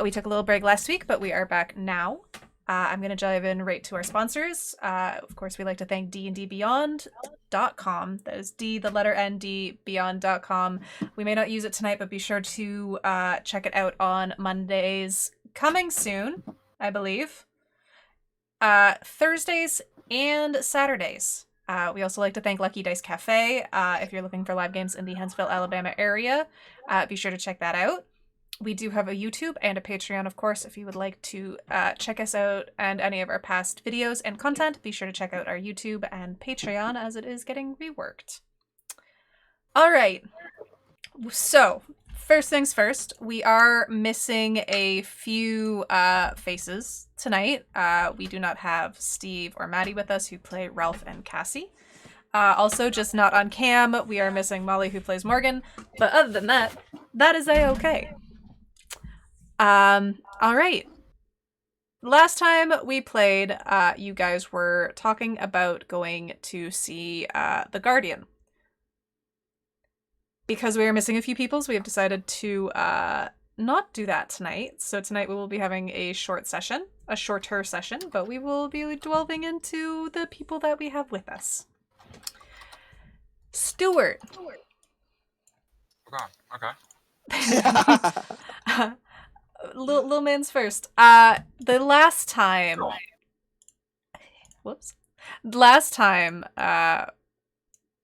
We took a little break last week, but we are back now. I'm going to dive in right to our sponsors. Of course, we like to thank dndbeyond.com. That is D, the letter N, D, beyond.com. We may not use it tonight, but be sure to check it out on Mondays. Coming soon, I believe. Thursdays and Saturdays. We also like to thank Lucky Dice Cafe. If you're looking for live games in the Huntsville, Alabama area, be sure to check that out. We do have a YouTube and a Patreon, of course. If you would like to check us out and any of our past videos and content, be sure to check out our YouTube and Patreon as it is getting reworked. All right. So, first things first, we are missing a few faces tonight. We do not have Steve or Maddie with us, who play Ralph and Cassie. Also, just not on cam, we are missing Molly, who plays Morgan. But other than that, that is a-okay. All right. Last time we played, you guys were talking about going to see The Guardian. Because we are missing a few peoples, we have decided to not do that tonight. So tonight we will be having a shorter session, but we will be delving into the people that we have with us. Stuart. Okay. Little man's first. The last time. Whoops. Last time. Well,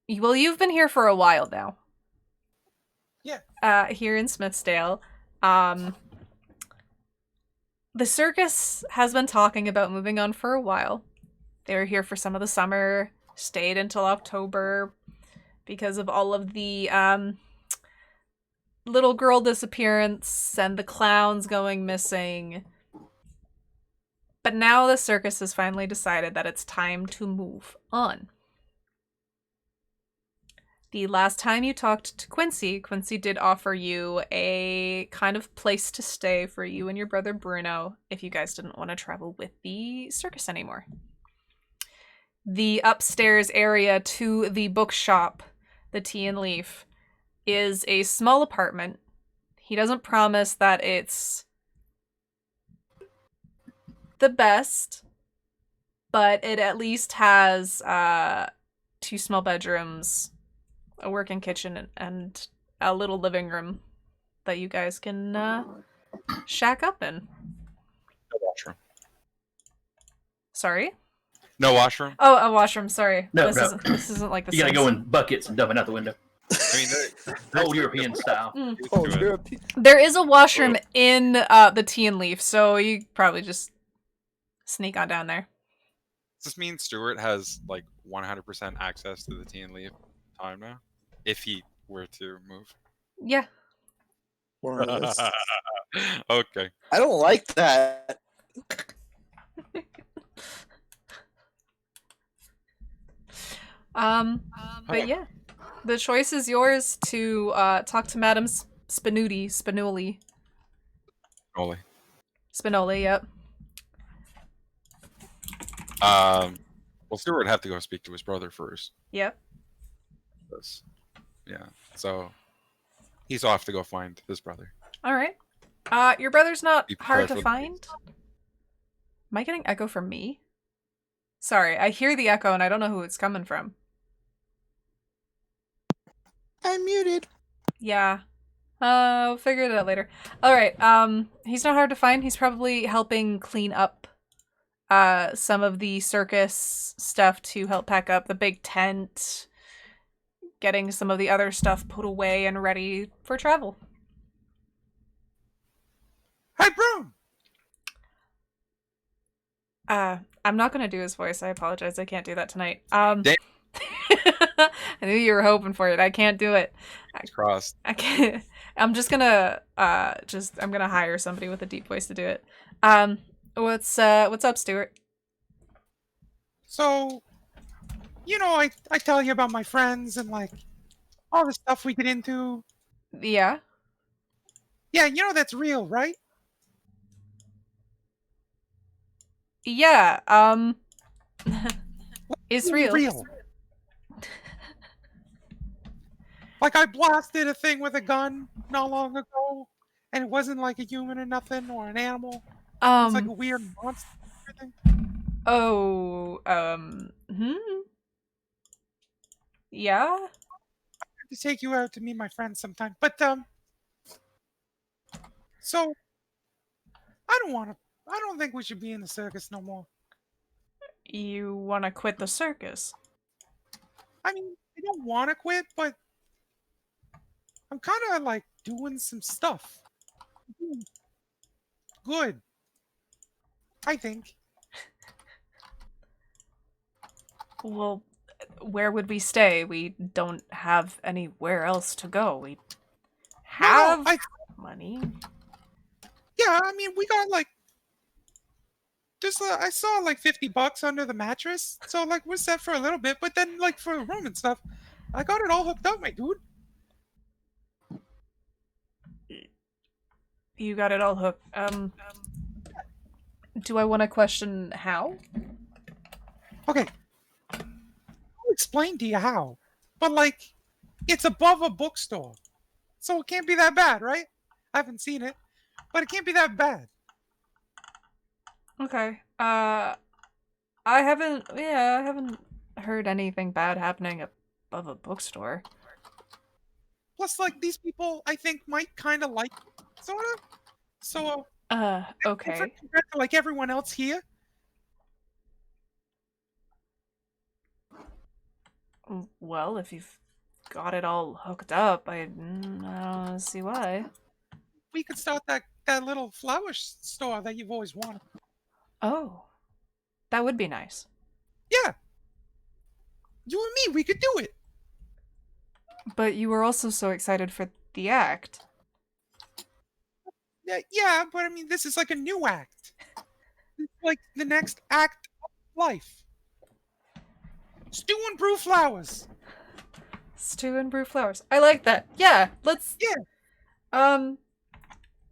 you've been here for a while now. Yeah. Here in Smithsdale. The circus has been talking about moving on for a while. They were here for some of the summer, stayed until October because of all of the little girl disappearance and the clowns going missing. But now the circus has finally decided that it's time to move on. The last time you talked to Quincy did offer you a kind of place to stay for you and your brother Bruno if you guys didn't want to travel with the circus anymore. The upstairs area to the bookshop, the Tea and Leaf, is a small apartment. He doesn't promise that it's the best, but it at least has 2 small bedrooms, a working kitchen, and a little living room that you guys can shack up in. No washroom. Sorry? No washroom? Oh, a washroom, sorry. No, this isn't like the You gotta Sims. go in buckets and dump it out the window. I mean, Old European style. Oh, European. There is a washroom in the Tea and Leaf, so you probably just sneak on down there. Does this mean Stuart has like 100% access to the Tea and Leaf time now? If he were to move. Yeah. More or less. Okay. I don't like that. But yeah. The choice is yours to talk to Madam Spinoli. Only. Spinoli, yep. Well, Stuart would have to go speak to his brother first. Yep. Yeah. So he's off to go find his brother. Alright. Your brother's not Be hard to prepared for the find? Am I getting echo from me? Sorry, I hear the echo and I don't know who it's coming from. I'm muted. Yeah. We'll figure it out later. Alright, he's not hard to find. He's probably helping clean up some of the circus stuff to help pack up the big tent, getting some of the other stuff put away and ready for travel. Hey, Broom! I'm not gonna do his voice. I apologize. I can't do that tonight. Damn. I knew you were hoping for it. I can't do it. It's crossed. I can't. I'm just gonna I'm gonna hire somebody with a deep voice to do it. What's up, Stuart? So, I tell you about my friends and like all the stuff we get into. Yeah. Yeah, that's real, right? Yeah. It's real. Real. Like I blasted a thing with a gun not long ago, and it wasn't like a human or nothing or an animal. It's like a weird monster. Thing. Oh, yeah? To take you out to meet my friends sometime. But so I don't think we should be in the circus no more. You want to quit the circus? I mean, I don't want to quit, but I'm kind of like doing some stuff. Good. I think. Well, where would we stay? We don't have anywhere else to go. We have money. Yeah, I mean, we got like just I saw like $50 under the mattress, so like we're set for a little bit. But then like for the room and stuff, I got it all hooked up, my dude. You got it all hooked. Do I want to question how? Okay, I'll explain to you how. But like, it's above a bookstore, so it can't be that bad, right? I haven't seen it, but it can't be that bad. Okay. I haven't heard anything bad happening above a bookstore. Plus, like these people, I think might kind of like it, sort of. So Okay. compared to like everyone else here, Well, if you've got it all hooked up, I don't see why. we could start that little flower store that you've always wanted. Oh, that would be nice. Yeah, you and me, we could do it. But you were also so excited for the act. Yeah, but I mean, this is like a new act. It's like the next act of life. Stew and brew flowers. Stew and brew flowers. I like that. Yeah, let's. Yeah.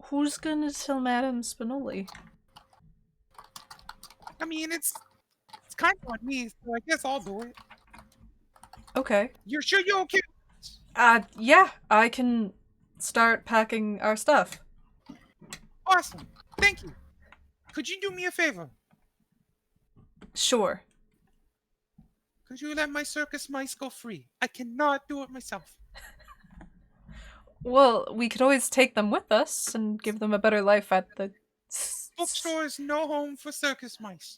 Who's gonna tell Madame Spinoli? I mean, it's kind of on me, so I guess I'll do it. Okay. You're sure you're okay? Yeah, I can start packing our stuff. Awesome. Thank you. Could you do me a favor? Sure. Could you let my circus mice go free? I cannot do it myself. Well, we could always take them with us and give them a better life at the Bookstore is no home for circus mice.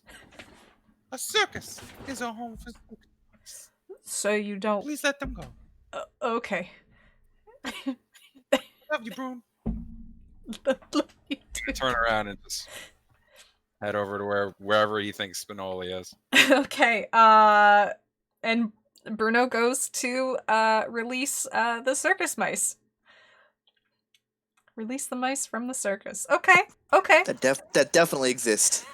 A circus is a home for circus mice. So you don't. Please let them go. Okay. Love you, Broom. Turn around and just head over to wherever he thinks Spinoli is. Okay. And Bruno goes to release the circus mice. Release the mice from the circus. Okay. Okay. That definitely exists.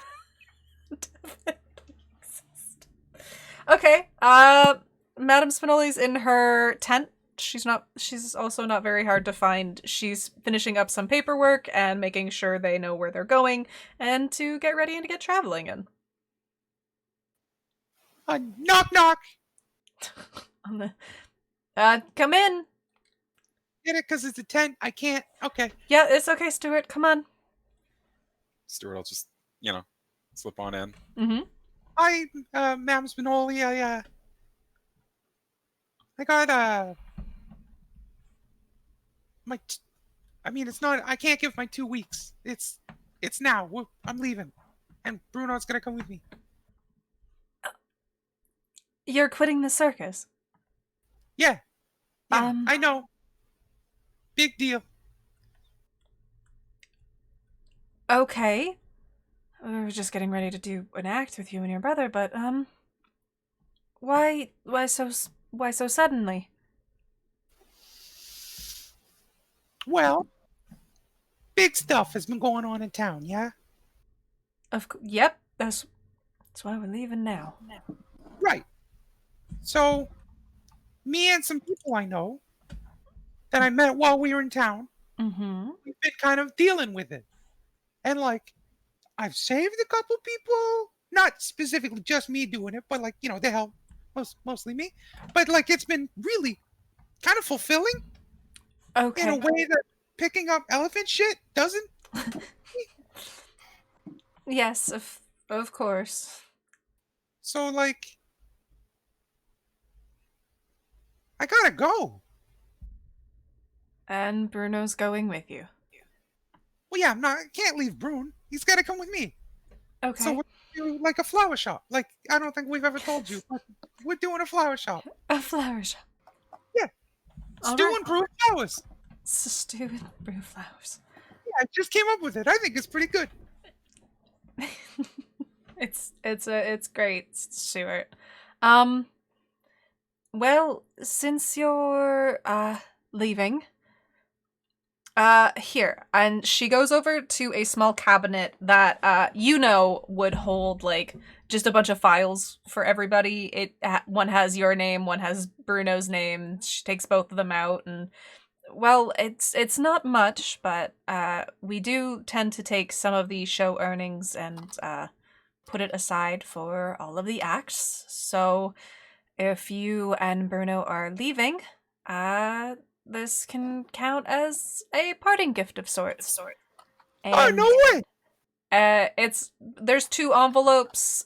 Okay. Madame Spinoli's in her tent. She's also not very hard to find. She's finishing up some paperwork and making sure they know where they're going and to get ready and to get traveling in. Knock knock. On the come in. Get it? Because it's a tent. I can't. Okay. Yeah, it's okay, Stuart. Come on. Stuart will just, slip on in. Mm-hmm. Hi, Madame Spinoli. I got it's not. I can't give my 2 weeks. It's now. I'm leaving, and Bruno's gonna come with me. You're quitting the circus. Yeah. I know. Big deal. Okay. We were just getting ready to do an act with you and your brother, but why so suddenly? Well, big stuff has been going on in town. Yeah. Yep. That's why we're leaving now. Right. So, me and some people I know that I met while we were in town, Mm-hmm. we've been kind of dealing with it. And like, I've saved a couple people, not specifically just me doing it, but like, they help, mostly me. But like, it's been really kind of fulfilling Okay. in a way that picking up elephant shit doesn't. Yes, of course. So like, I gotta go. And Bruno's going with you. Well, yeah, I can't leave Brune. He's gotta come with me. Okay. So we're doing like a flower shop. Like I don't think we've ever told you, but we're doing a flower shop. A flower shop. All Stew right. and brew flowers. Stew and brew flowers. Yeah, I just came up with it. I think it's pretty good. It's great, Stuart. Well, since you're leaving, here, and she goes over to a small cabinet that would hold like just a bunch of files for everybody. One has your name, one has Bruno's name. She takes both of them out, and well, it's not much, but we do tend to take some of the show earnings and put it aside for all of the acts. So if you and Bruno are leaving, this can count as a parting gift of sorts. Oh, And, no way! there's 2 envelopes.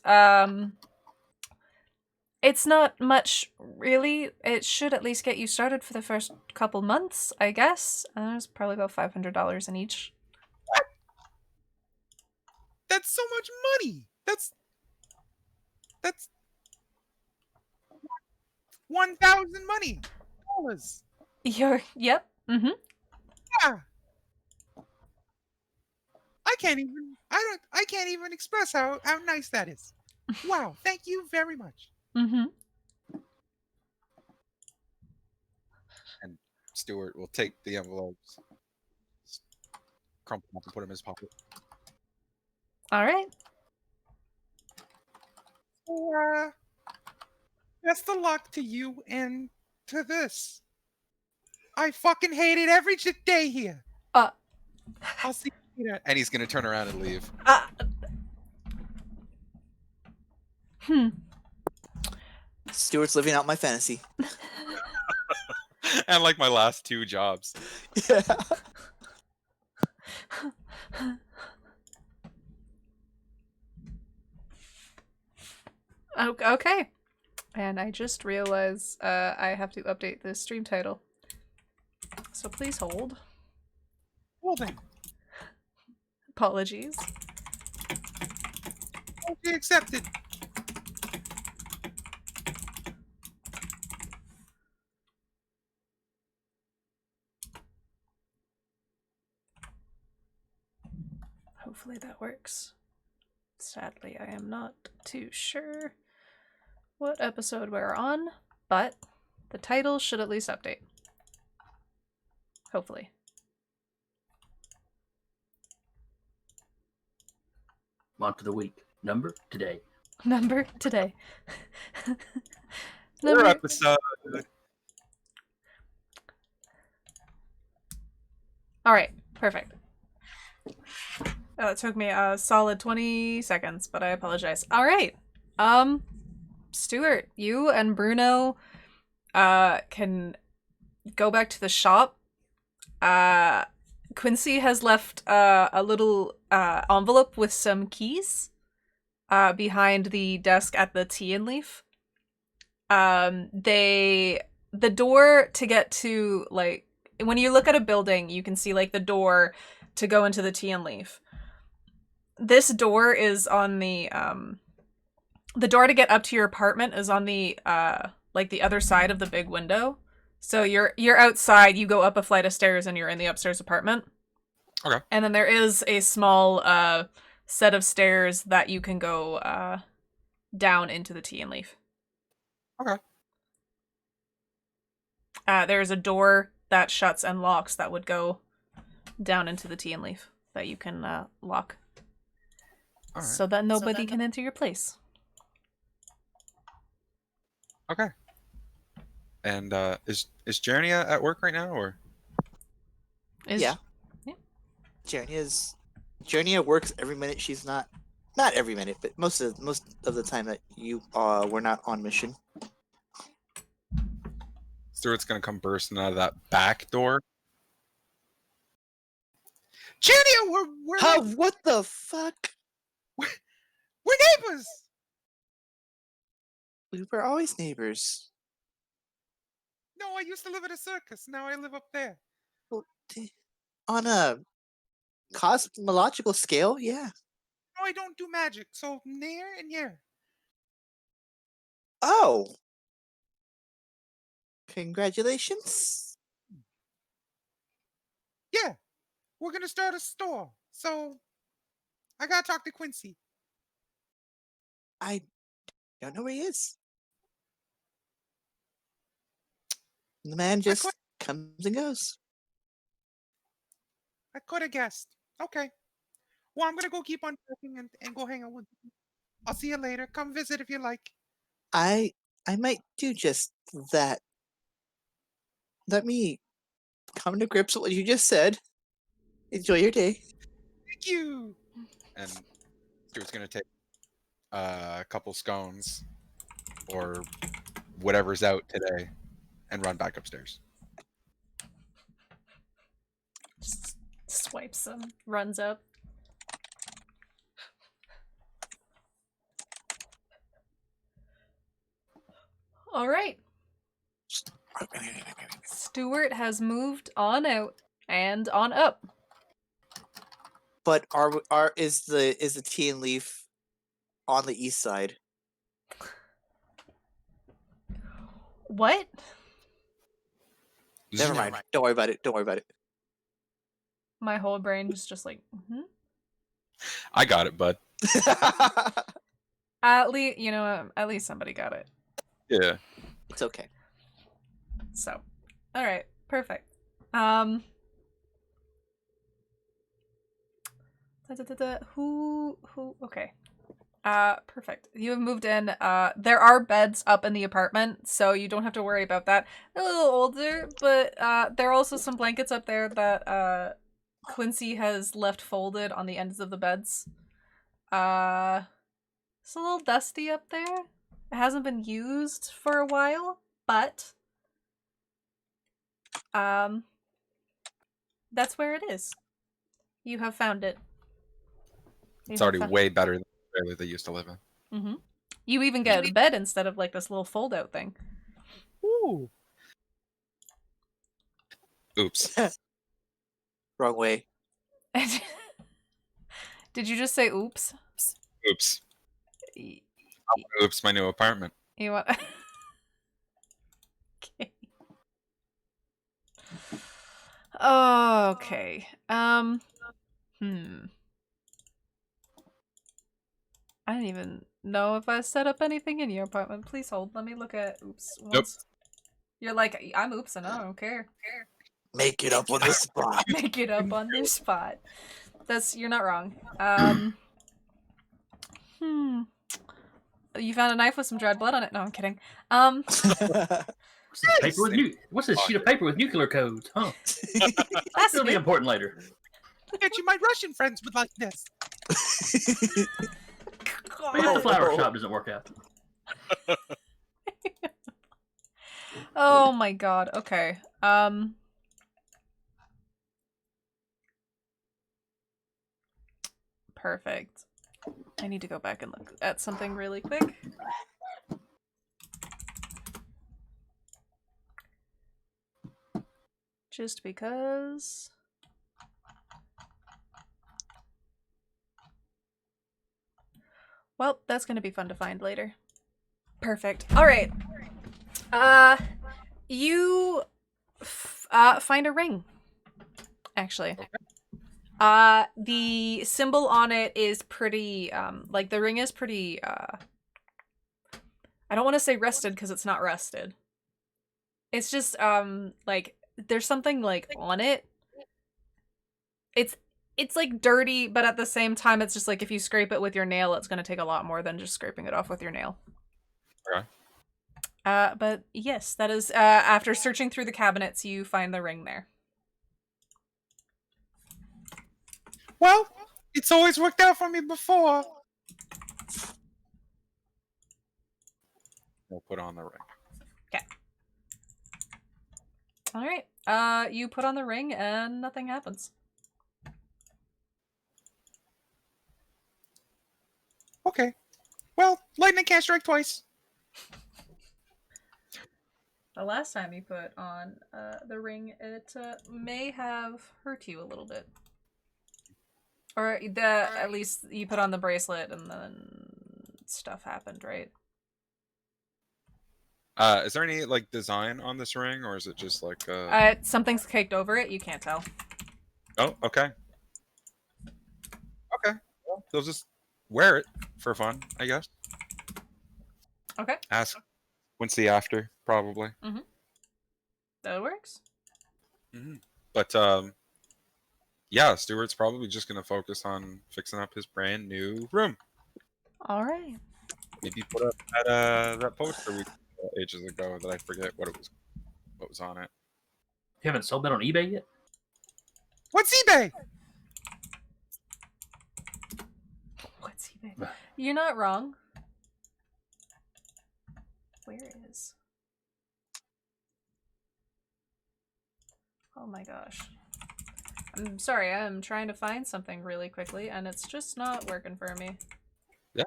It's not much, really. It should at least get you started for the first couple months, I guess. There's probably about $500 in each. That's so much money. That's 1,000 money dollars. Yep. Mm-hmm. Yeah. I can't even express how nice that is. Wow, thank you very much. Mm-hmm. And Stuart will take the envelopes, crumple them up, and put them in his pocket. All right. So, best of luck to you and to this. I fucking hate it every day here. Uh. I'll see you later. And he's gonna turn around and leave. Hmm. Stuart's living out my fantasy. And like my last 2 jobs. Yeah. Okay. And I just realized I have to update the stream title. So please hold. Well then, Apologies. okay, accepted. Hopefully that works. Sadly, I am not too sure what episode we're on, but the title should at least update. Hopefully. Month of the week. Number today. Number today. Or Number... episode. Alright, perfect. It took me a solid 20 seconds, but I apologize. Alright. Stuart, you and Bruno can go back to the shop. Quincy has left a little envelope with some keys behind the desk at the Tea and Leaf. The door to get to, like, when you look at a building, you can see like the door to go into the Tea and Leaf. This door is on the door to get up to your apartment is on the like the other side of the big window. So you're outside, you go up a flight of stairs and you're in the upstairs apartment. Okay. And then there is a small set of stairs that you can go down into the Tea and Leaf. Okay. There's a door that shuts and locks that would go down into the Tea and Leaf that you can lock. All right. So that nobody can enter your place. Okay. And is Jernia at work right now, or? Yeah. Jernia works every minute she's not every minute, but most of the time that you we're not on mission. Stuart's gonna come bursting out of that back door. Chania, we're Huh, what the fuck? we're neighbors. We were always neighbors. No, I used to live at a circus. Now I live up there. Well, on a cosmological scale, yeah. No, I don't do magic. So near and here. Oh. Congratulations. Yeah, we're gonna start a store. So I gotta talk to Quincy. I don't know where he is. The man just comes and goes. I could have guessed. Okay. Well, I'm gonna go keep on working and go hang out with you. I'll see you later. Come visit if you like. I might do just that. Let me come to grips with what you just said. Enjoy your day. Thank you. And Stuart's gonna take a couple scones or whatever's out today and run back upstairs. Just swipes them, runs up. All right. Stuart has moved on out and on up. But is the tea and leaf on the east side? What? Never mind. Don't worry about it. Don't worry about it. My whole brain is just like, I got it, bud. At least, you know, at least somebody got it. Yeah. It's okay. So, all right, perfect. Who? Okay. Perfect. You have moved in. There are beds up in the apartment, so you don't have to worry about that. They're a little older, but there are also some blankets up there that Quincy has left folded on the ends of the beds. It's a little dusty up there. It hasn't been used for a while, but that's where it is. You have found it. It's already way better than the trailer they used to live in. Mm-hmm. You even get a bed instead of like this little fold-out thing. Ooh. Oops. Wrong way. Did you just say oops? Oops. Oops, my new apartment. You want? Okay. Okay. I don't even know if I set up anything in your apartment. Please hold. Let me look at oops. Once you're like, I'm oops and I don't care. Make it up on the spot. Make it up on the spot. You're not wrong. You found a knife with some dried blood on it. No, I'm kidding. What's this sheet of paper with nuclear codes? Huh? That's It'll be important later. Bet you my Russian friends would like this. Maybe the flower shop doesn't work out. Oh my god. Okay. Perfect. I need to go back and look at something really quick. Just because... Well, that's gonna be fun to find later. Perfect. Alright. You find a ring. Actually. The symbol on it is pretty, like the ring is pretty, I don't want to say rusted because it's not rusted. It's just, like, there's something, like, on it. It's like dirty, but at the same time, it's just like if you scrape it with your nail, it's going to take a lot more than just scraping it off with your nail. Okay. But yes, that is, after searching through the cabinets, you find the ring there. Well, it's always worked out for me before. We'll put on the ring. Okay. All right. You put on the ring and nothing happens. Okay. Well, lightning can't strike twice. The last time you put on the ring, it may have hurt you a little bit. Or at least you put on the bracelet and then stuff happened, right? Is there any like design on this ring, or is it just like Something's caked over it. You can't tell. Oh, okay. Okay. Well, they'll just wear it for fun, I guess. Okay, Ask Quincy after, probably. that works. But yeah, Stuart's probably just gonna focus on fixing up his brand new room. All right. Maybe put up that poster we saw ages ago that I forget what was on it. You haven't sold that on eBay yet? What's eBay? What's he doing? You're not wrong. Where is? Oh my gosh. I'm sorry, I'm trying to find something really quickly and it's just not working for me. Yeah.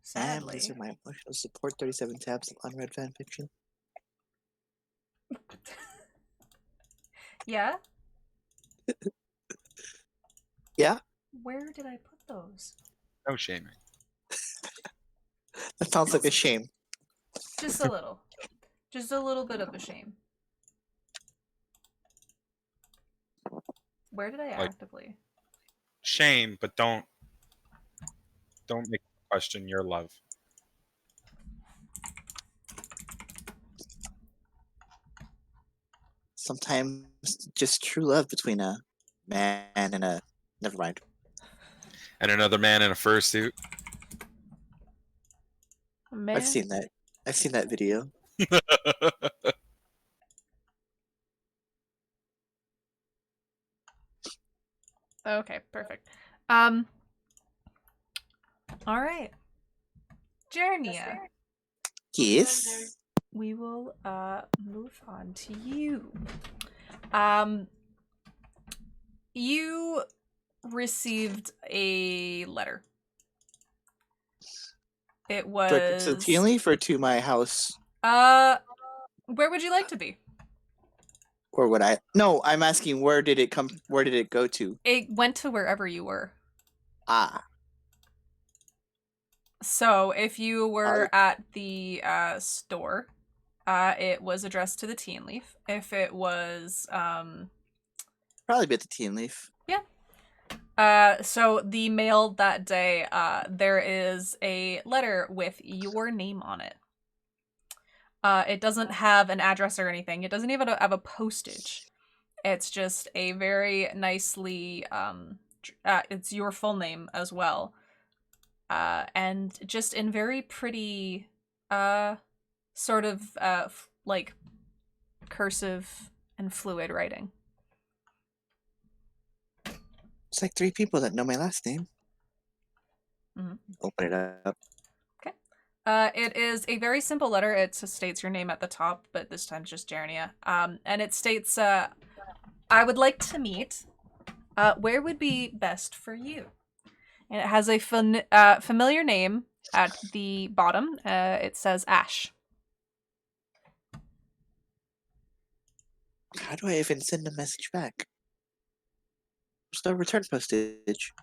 Sadly. These are my emotional support 37 tabs of unread fanfiction. Yeah? Yeah? Where did I put those? No shaming. That sounds like a shame. Just a little. Just a little bit of a shame. Where did I Like- actively? Shame, but don't make me question your love. Sometimes just true love between a man and a. Never mind. And another man in a fursuit. Man. I've seen that. I've seen that video. Okay, perfect. All right. Jernia, Yes. we will move on to you. You received a letter. It was To the tea leaf or to my house? where would you like to be? Or would I? No, I'm asking where did it come? Where did it go to? It went to wherever you were. Ah, So if you were at the store, it was addressed to the Tea and Leaf. If it was probably be at the tea and leaf. so the mail that day, there is a letter with your name on it. It doesn't have an address or anything. It doesn't even have a postage. It's just a very nicely, it's your full name as well. And just in very pretty, sort of, like, cursive and fluid writing. It's like 3 people that know my last name. Mhm. Open it up. It is a very simple letter. It just states your name at the top, but this time it's just Jernia. And it states, I would like to meet. Where would be best for you? And it has a familiar name at the bottom. It says Ash. How do I even send a message back? There's no return postage.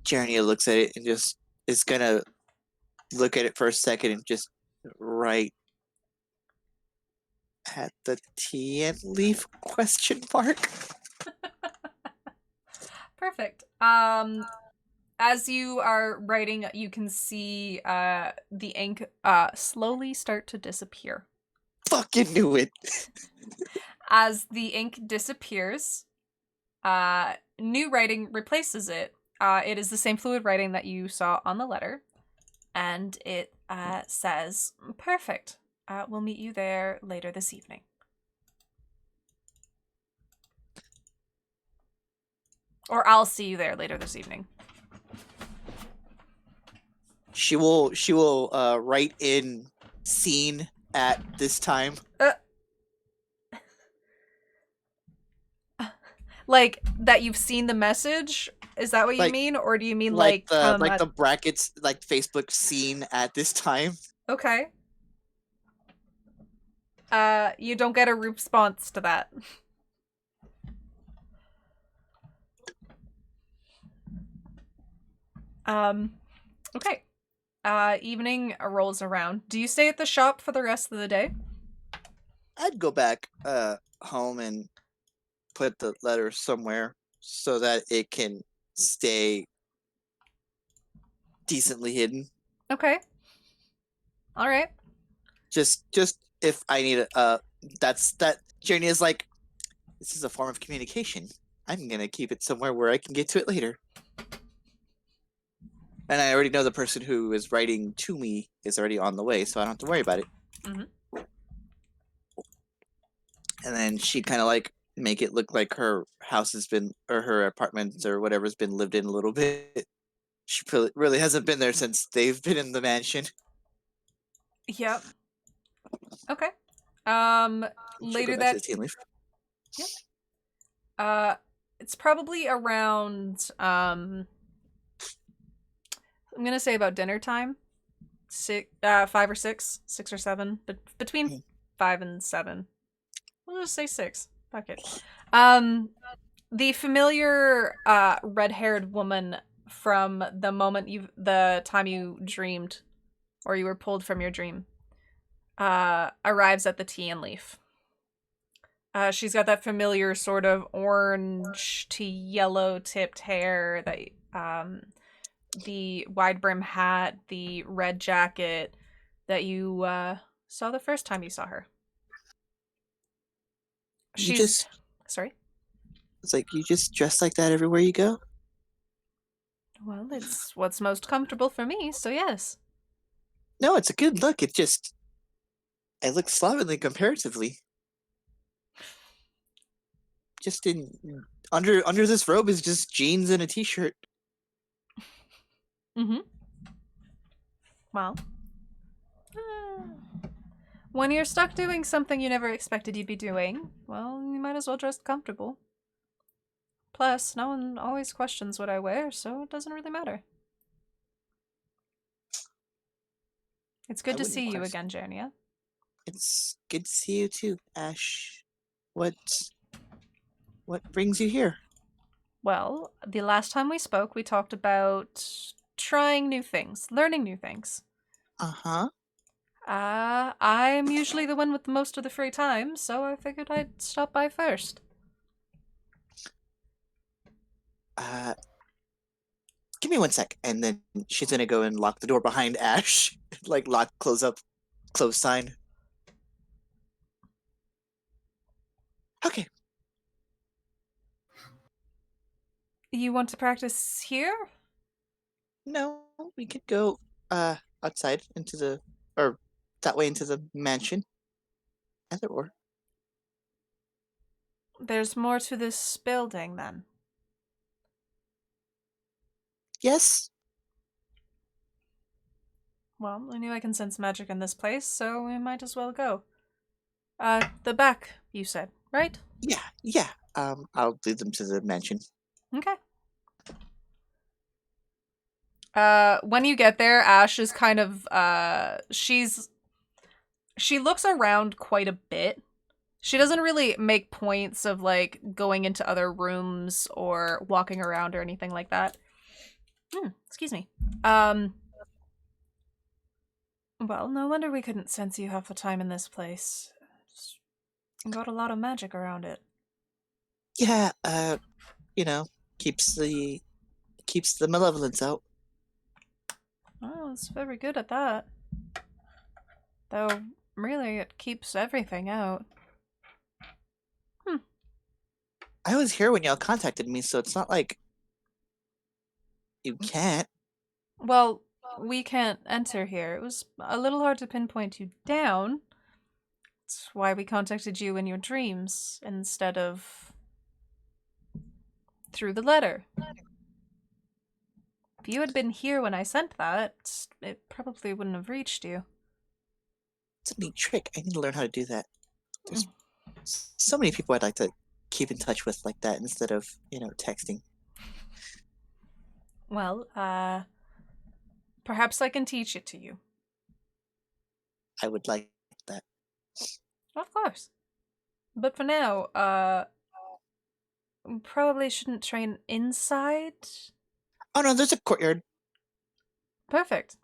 Jernia looks at it and just is gonna look at it for a second and just write at the tea and leaf question mark. Perfect. As you are writing, you can see the ink slowly start to disappear. Fucking knew it. As the ink disappears, new writing replaces it. It is the same fluid writing that you saw on the letter, and it says, "Perfect. We'll meet you there later this evening." Or I'll see you there later this evening. She will write in "seen at this time." Like that you've seen the message? Is that what you Like- mean, or do you mean Like the come like at- the brackets, like Facebook "seen at this time." Okay. You don't get a response to that. Okay. Evening rolls around. Do you stay at the shop for the rest of the day? I'd go back home and put the letter somewhere so that it can stay decently hidden. Okay. All right. Just if I need that journey is like, this is a form of communication. I'm gonna keep it somewhere where I can get to it later. And I already know the person who is writing to me is already on the way, so I don't have to worry about it. Mhm. And then she kind of like make it look like her house has been, or her apartment or whatever's been lived in a little bit. She really hasn't been there since they've been in the mansion. Yep. Okay. She'll Later go back to that the tea leaf. it's probably around I'm gonna say about dinner time. 5 or 6, 6 or 7, but between 5 and 7. We'll just say 6. Fuck it. The familiar red-haired woman from the time you dreamed, or you were pulled from your dream, arrives at the tea and leaf. She's got that familiar sort of orange to yellow tipped hair, that the wide brim hat, the red jacket that you saw the first time you saw her. You just, Sorry? it's like you just dress like that everywhere you go. Well, it's what's most comfortable for me, so yes. No, it's a good look. It looks slovenly comparatively. Just under this robe is just jeans and a t-shirt. Mm-hmm. Well, when you're stuck doing something you never expected you'd be doing, well, you might as well dress comfortable. Plus, no one always questions what I wear, so it doesn't really matter. It's good I to wouldn't see you question. again, Jernia. It's good to see you too, Ash. What brings you here? Well, the last time we spoke, we talked about trying new things, learning new things. Uh-huh. I'm usually the one with most of the free time, so I figured I'd stop by first. Give me 1 sec, and then she's gonna go and lock the door behind Ash. Like close sign. Okay. You want to practice here? No, we could go outside or that way into the mansion. Either or. There's more to this building, then. Yes. Well, I knew I can sense magic in this place, so we might as well go. The back, you said, right? Yeah. I'll lead them to the mansion. Okay. When you get there, Ash is kind of, she looks around quite a bit. She doesn't really make points of, like, going into other rooms or walking around or anything like that. Excuse me. Well, no wonder we couldn't sense you half the time in this place. It's got a lot of magic around it. Yeah, keeps the malevolence out. Oh, it's very good at that. Though, really, it keeps everything out. I was here when y'all contacted me, so it's not like you can't. Well, we can't enter here. It was a little hard to pinpoint you down. That's why we contacted you in your dreams instead of through the letter. If you had been here when I sent that, it probably wouldn't have reached you. It's a neat trick. I need to learn how to do that. There's so many people I'd like to keep in touch with like that instead of, texting. Well, perhaps I can teach it to you. I would like that. Of course. But for now, probably shouldn't train inside. Oh no, there's a courtyard. Perfect.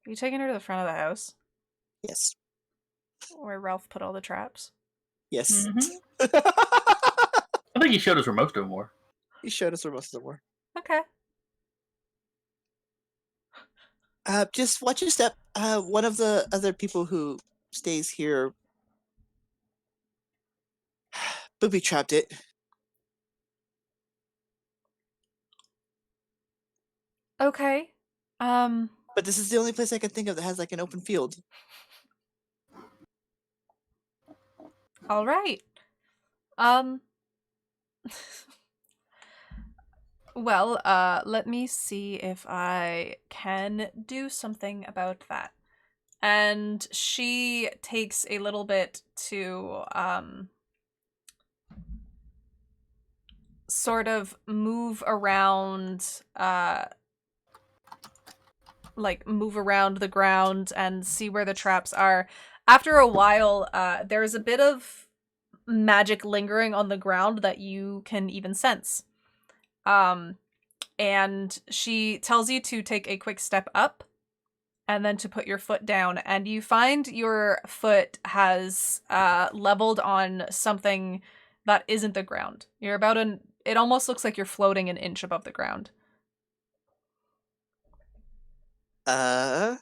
Are you taking her to the front of the house Yes. where Ralph put all the traps? Yes. I think he showed us where most of them were. He showed us where most of them were. Okay. Just watch your step. One of the other people who stays here booby trapped it. Okay. But this is the only place I can think of that has like an open field. All right. Well, let me see if I can do something about that. And she takes a little bit to, sort of move around, move around the ground and see where the traps are. After a while, there's a bit of magic lingering on the ground that you can even sense. And she tells you to take a quick step up and then to put your foot down, and you find your foot has leveled on something that isn't the ground. You're about it almost looks like you're floating an inch above the ground. But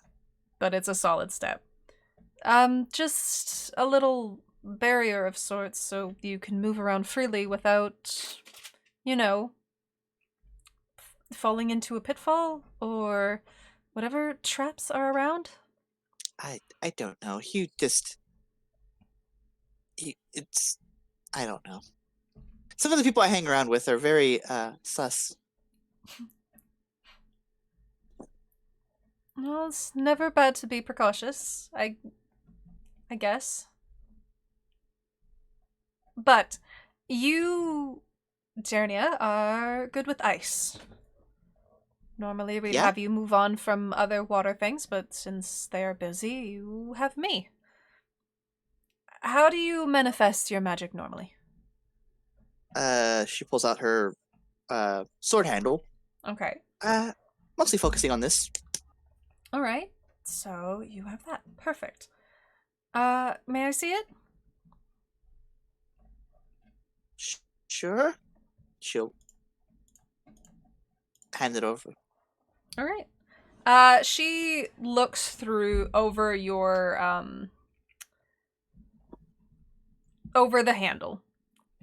it's a solid step. Just a little barrier of sorts so you can move around freely without, falling into a pitfall or whatever traps are around. I don't know. It's I don't know. Some of the people I hang around with are very sus. Well, it's never bad to be precautious, I guess. But you, Jernia, are good with ice. Normally we'd Yeah? have you move on from other water things, but since they're busy, you have me. How do you manifest your magic normally? She pulls out her sword handle. Okay. Mostly focusing on this. All right. So you have that. Perfect. May I see it? Sure. She'll hand it over. All right. She looks over your over the handle.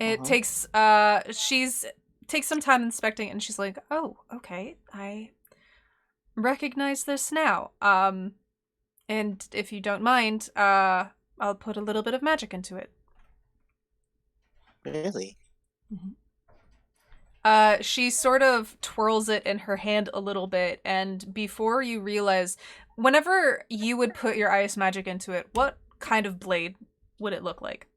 It takes takes some time inspecting it, and she's like, "Oh, okay. I recognize this now. And if you don't mind, I'll put a little bit of magic into it." Really? She sort of twirls it in her hand a little bit, and before you realize, whenever you would put your ice magic into it, what kind of blade would it look like?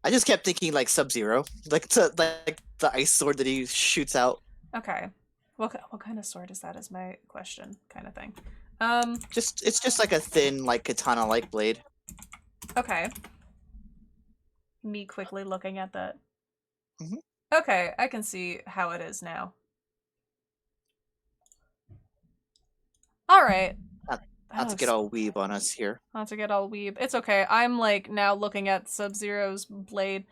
I just kept thinking like Sub-Zero, like the ice sword that he shoots out. Okay. What kind of sword is that is my question, kind of thing. It's just like a thin, like katana-like blade. Okay. Me quickly looking at that. Mhm. Okay, I can see how it is now. Alright. Not to get all weeb on us here. Not to get all weeb. It's okay. I'm like now looking at Sub-Zero's blade.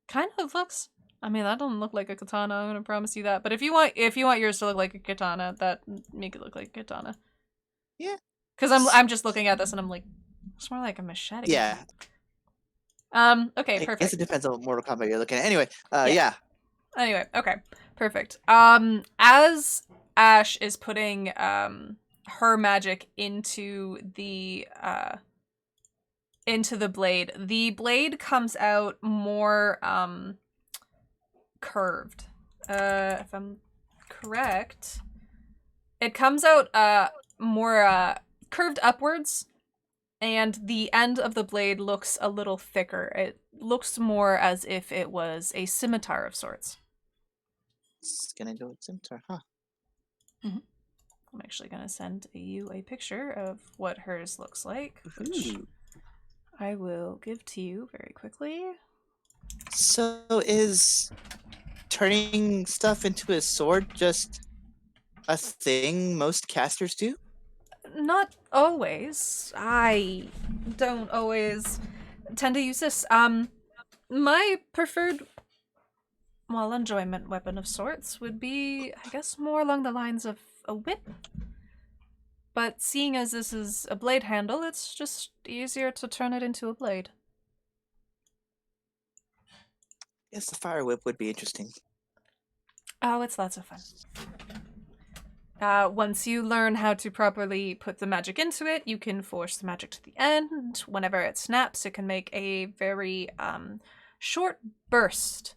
Kind of looks. I mean, that doesn't look like a katana. I'm gonna promise you that. But if you want yours to look like a katana, that make it look like a katana. Yeah. Because I'm just looking at this and I'm like, it's more like a machete. Yeah. Okay, I perfect. guess it depends on what Mortal Kombat you're looking at. Anyway, yeah. Anyway, okay, perfect. As Ash is putting her magic into the blade, the blade comes out more curved. If I'm correct, it comes out more curved upwards, and the end of the blade looks a little thicker. It looks more as if it was a scimitar of sorts. It's gonna go with scimitar, huh? I'm actually going to send you a picture of what hers looks like, which Ooh. I will give to you very quickly. So is turning stuff into a sword just a thing most casters do? Not always. I don't always tend to use this. My preferred, well, enjoyment weapon of sorts would be, I guess, more along the lines of a whip. But seeing as this is a blade handle, it's just easier to turn it into a blade. Yes, the fire whip would be interesting. Oh, it's lots of fun. Once you learn how to properly put the magic into it, you can force the magic to the end. Whenever it snaps, it can make a very short burst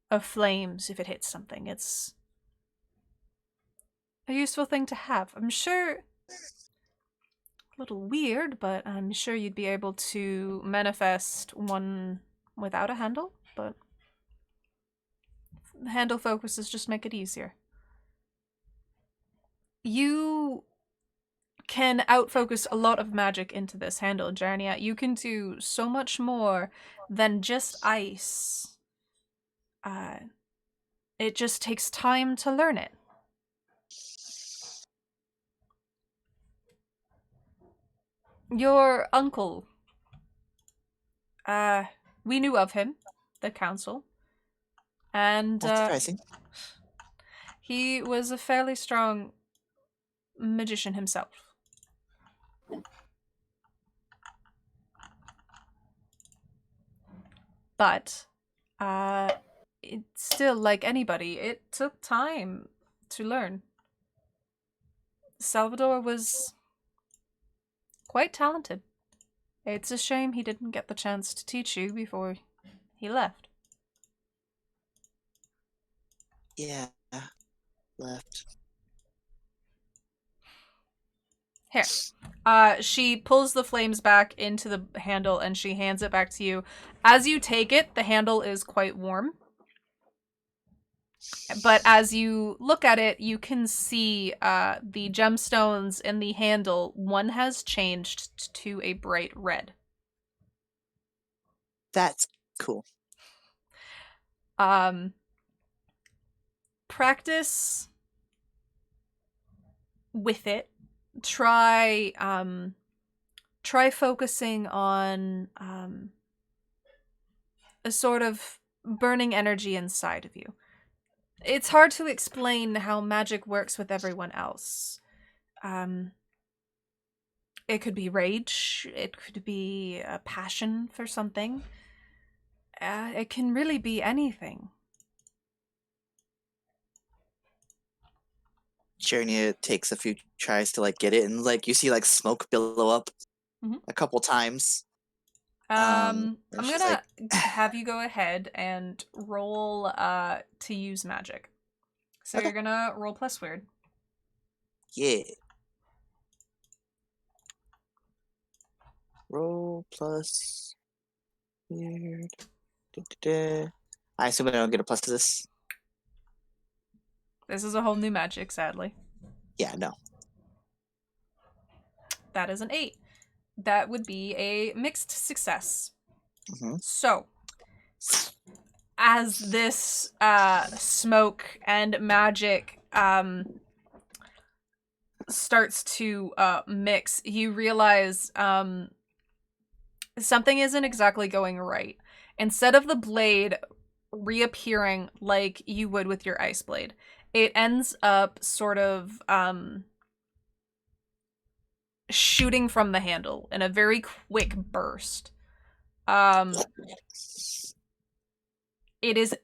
of flames if it hits something. It's a useful thing to have. I'm sure a little weird, but I'm sure you'd be able to manifest one without a handle, but handle focuses just make it easier. You can outfocus a lot of magic into this handle, Jarnia. You can do so much more than just ice. It just takes time to learn it. Your uncle, we knew of him, the council, and Not surprising. he was a fairly strong magician himself. But, it's still like anybody, it took time to learn. Salvador was quite talented. It's a shame he didn't get the chance to teach you before he left. Yeah, left. Here. She pulls the flames back into the handle and she hands it back to you. As you take it, the handle is quite warm. But as you look at it, you can see the gemstones in the handle. One has changed to a bright red. That's cool. Practice with it. Try focusing on a sort of burning energy inside of you. It's hard to explain how magic works with everyone else. It could be rage, it could be a passion for something. It can really be anything. Chernia takes a few tries to like get it, and like you see like smoke billow up a couple times. I'm and she's gonna have you go ahead and roll to use magic. So Okay. you're gonna roll plus weird. Yeah. Roll plus weird. Da-da-da. I assume I don't get a plus to this. This is a whole new magic, sadly. Yeah, no. That is an 8. That would be a mixed success. Mhm. So, as this smoke and magic starts to mix, you realize something isn't exactly going right. Instead of the blade reappearing like you would with your ice blade, it ends up sort of shooting from the handle in a very quick burst. It is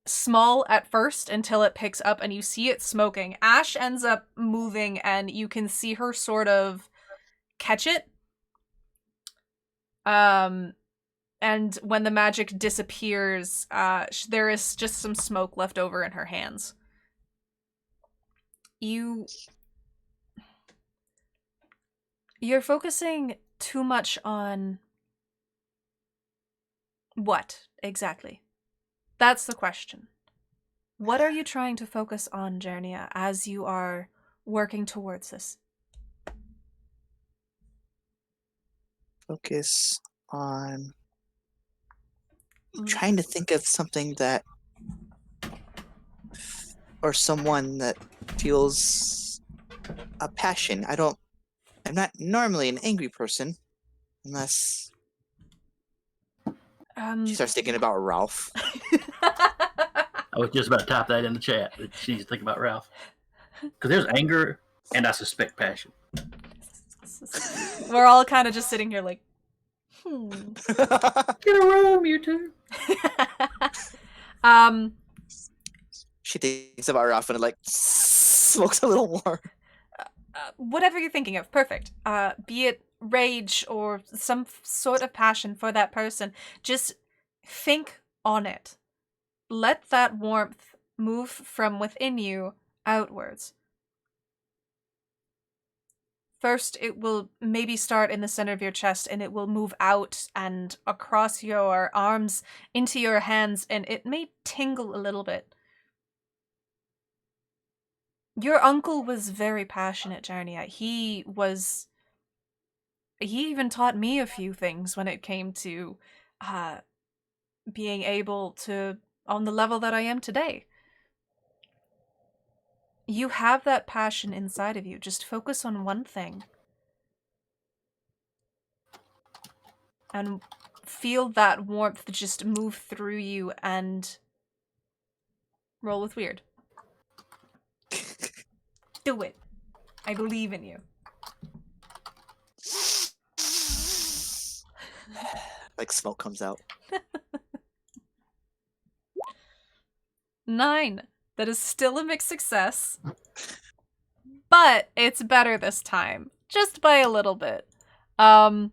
small at first until it picks up and you see it smoking. Ash ends up moving and you can see her sort of catch it. And when the magic disappears, there is just some smoke left over in her hands. you're focusing too much on what exactly? That's the question. What are you trying to focus on, Jernia, as you are working towards this? Focus on Mm. trying to think of something that, or someone that feels a passion. I'm not normally an angry person unless she starts thinking about Ralph. I was just about to type that in the chat. That she's thinking about Ralph. Because there's anger, and I suspect passion. We're all kind of just sitting here like, Get a room, you two. She thinks about Ralph and like smokes a little more. Whatever you're thinking of, perfect. Be it rage or some sort of passion for that person, just think on it. Let that warmth move from within you outwards. First, it will maybe start in the center of your chest, and it will move out and across your arms into your hands, and it may tingle a little bit. Your uncle was very passionate, Jarnia. He even taught me a few things when it came to being able to, on the level that I am today. You have that passion inside of you. Just focus on one thing. And feel that warmth just move through you and roll with weird. Do it. I believe in you. Like smoke comes out. 9. That is still a mixed success. But it's better this time. Just by a little bit. The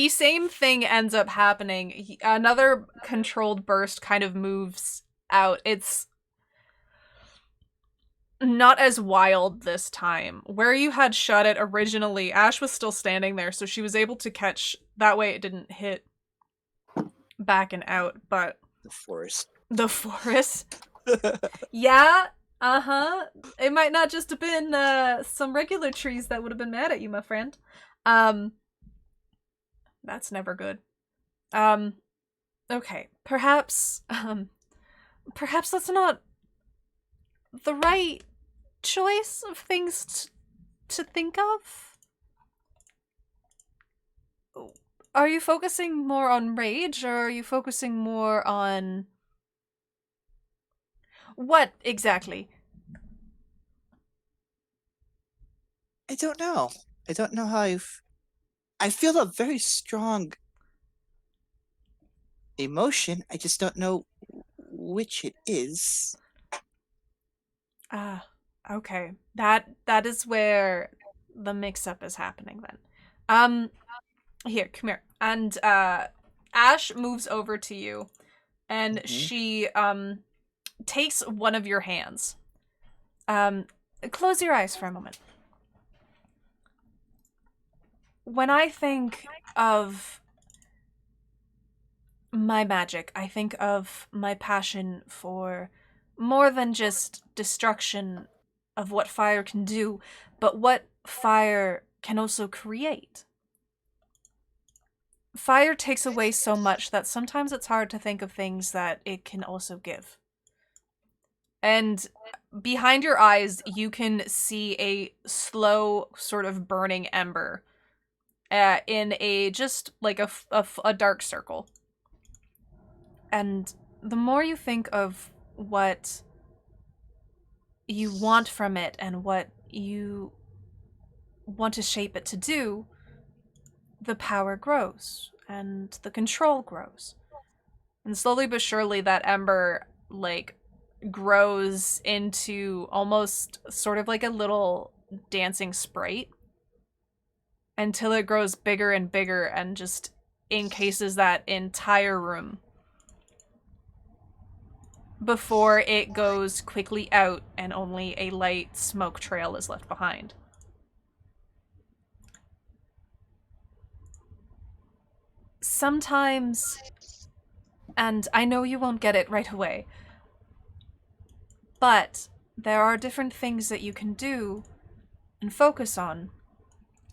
same thing ends up happening. Another controlled burst kind of moves out. It's not as wild this time. Where you had shot it originally, Ash was still standing there, so she was able to catch. That way it didn't hit back and out, but... The forest. The forest? Yeah, uh-huh. It might not just have been some regular trees that would have been mad at you, my friend. That's never good. Okay. Perhaps that's not the right choice of things to think of? Are you focusing more on rage, or are you focusing more on... What, exactly? I don't know. I don't know how I feel a very strong emotion. I just don't know which it is. Okay. That is where the mix-up is happening then. Here, come here. And Ash moves over to you, and she takes one of your hands. Close your eyes for a moment. When I think of my magic, I think of my passion for more than just destruction of what fire can do, but what fire can also create. Fire takes away so much that sometimes it's hard to think of things that it can also give. And behind your eyes, you can see a slow sort of burning ember in a just like a dark circle. And the more you think of what you want from it and what you want to shape it to do, the power grows and the control grows. And slowly but surely that ember like grows into almost sort of like a little dancing sprite until it grows bigger and bigger and just encases that entire room. before it goes quickly out and only a light smoke trail is left behind. Sometimes, and I know you won't get it right away, but there are different things that you can do and focus on.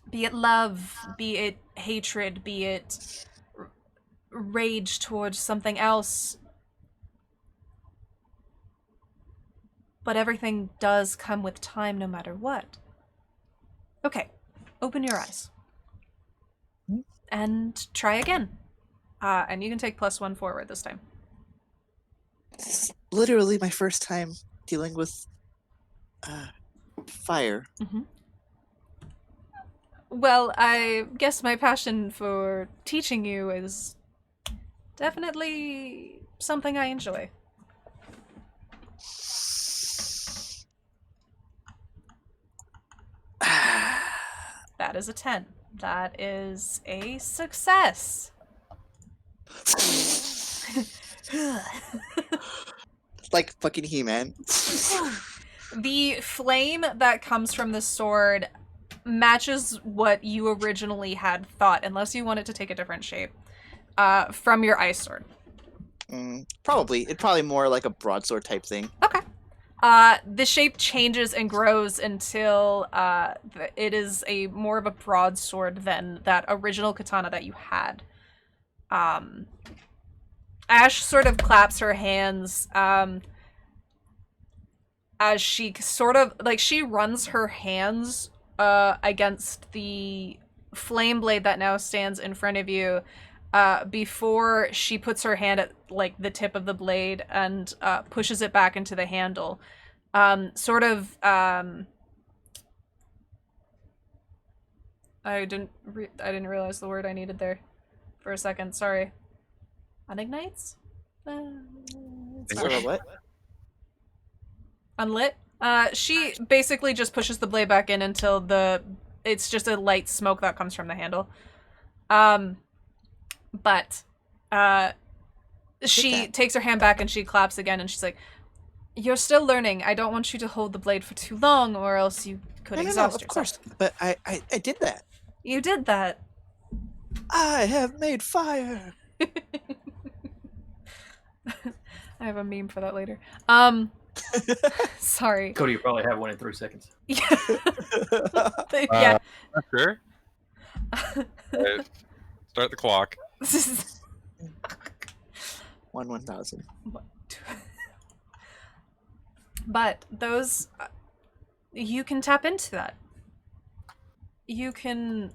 Be it love, be it hatred, be it rage towards something else. But everything does come with time no matter what. Okay, open your eyes. And try again. And you can take +1 forward this time. This is literally my first time dealing with fire. Well, I guess my passion for teaching you is definitely something I enjoy. That is a 10. That is a success. Like fucking He-Man. The flame that comes from the sword matches what you originally had thought, unless you want it to take a different shape, from your ice sword. Probably. It's probably more like a broadsword type thing. Okay. The shape changes and grows until it is a more of a broadsword than that original katana that you had. Ash sort of claps her hands as she sort of, like, she runs her hands against the flame blade that now stands in front of you before she puts her hand at, like, the tip of the blade and pushes it back into the handle. I didn't realize the word I needed there for a second. Sorry. Unignites? Sort of what? Unlit? She basically just pushes the blade back in until it's just a light smoke that comes from the handle. But she takes her hand back and she claps again and she's like, "You're still learning. I don't want you to hold the blade for too long or else you could exhaust yourself." Of course. But I did that. You did that. I have made fire. I have a meme for that later. Sorry. Cody, you probably have one in 3 seconds. Yeah. Yeah. Not sure. Right. Start the clock. 1,000. But those, you can tap into that. You can.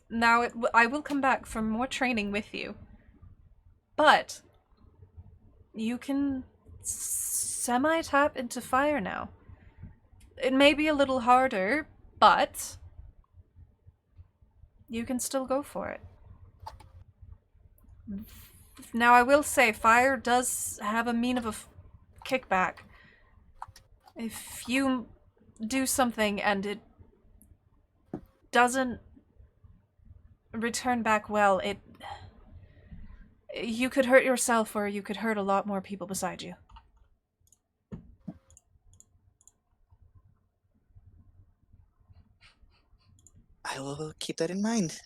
Now, I will come back for more training with you. But you can semi-tap into fire now. It may be a little harder, but you can still go for it. Now, I will say, fire does have a mean of a kickback. If you do something and it doesn't return back well, you could hurt yourself or you could hurt a lot more people beside you. I will keep that in mind.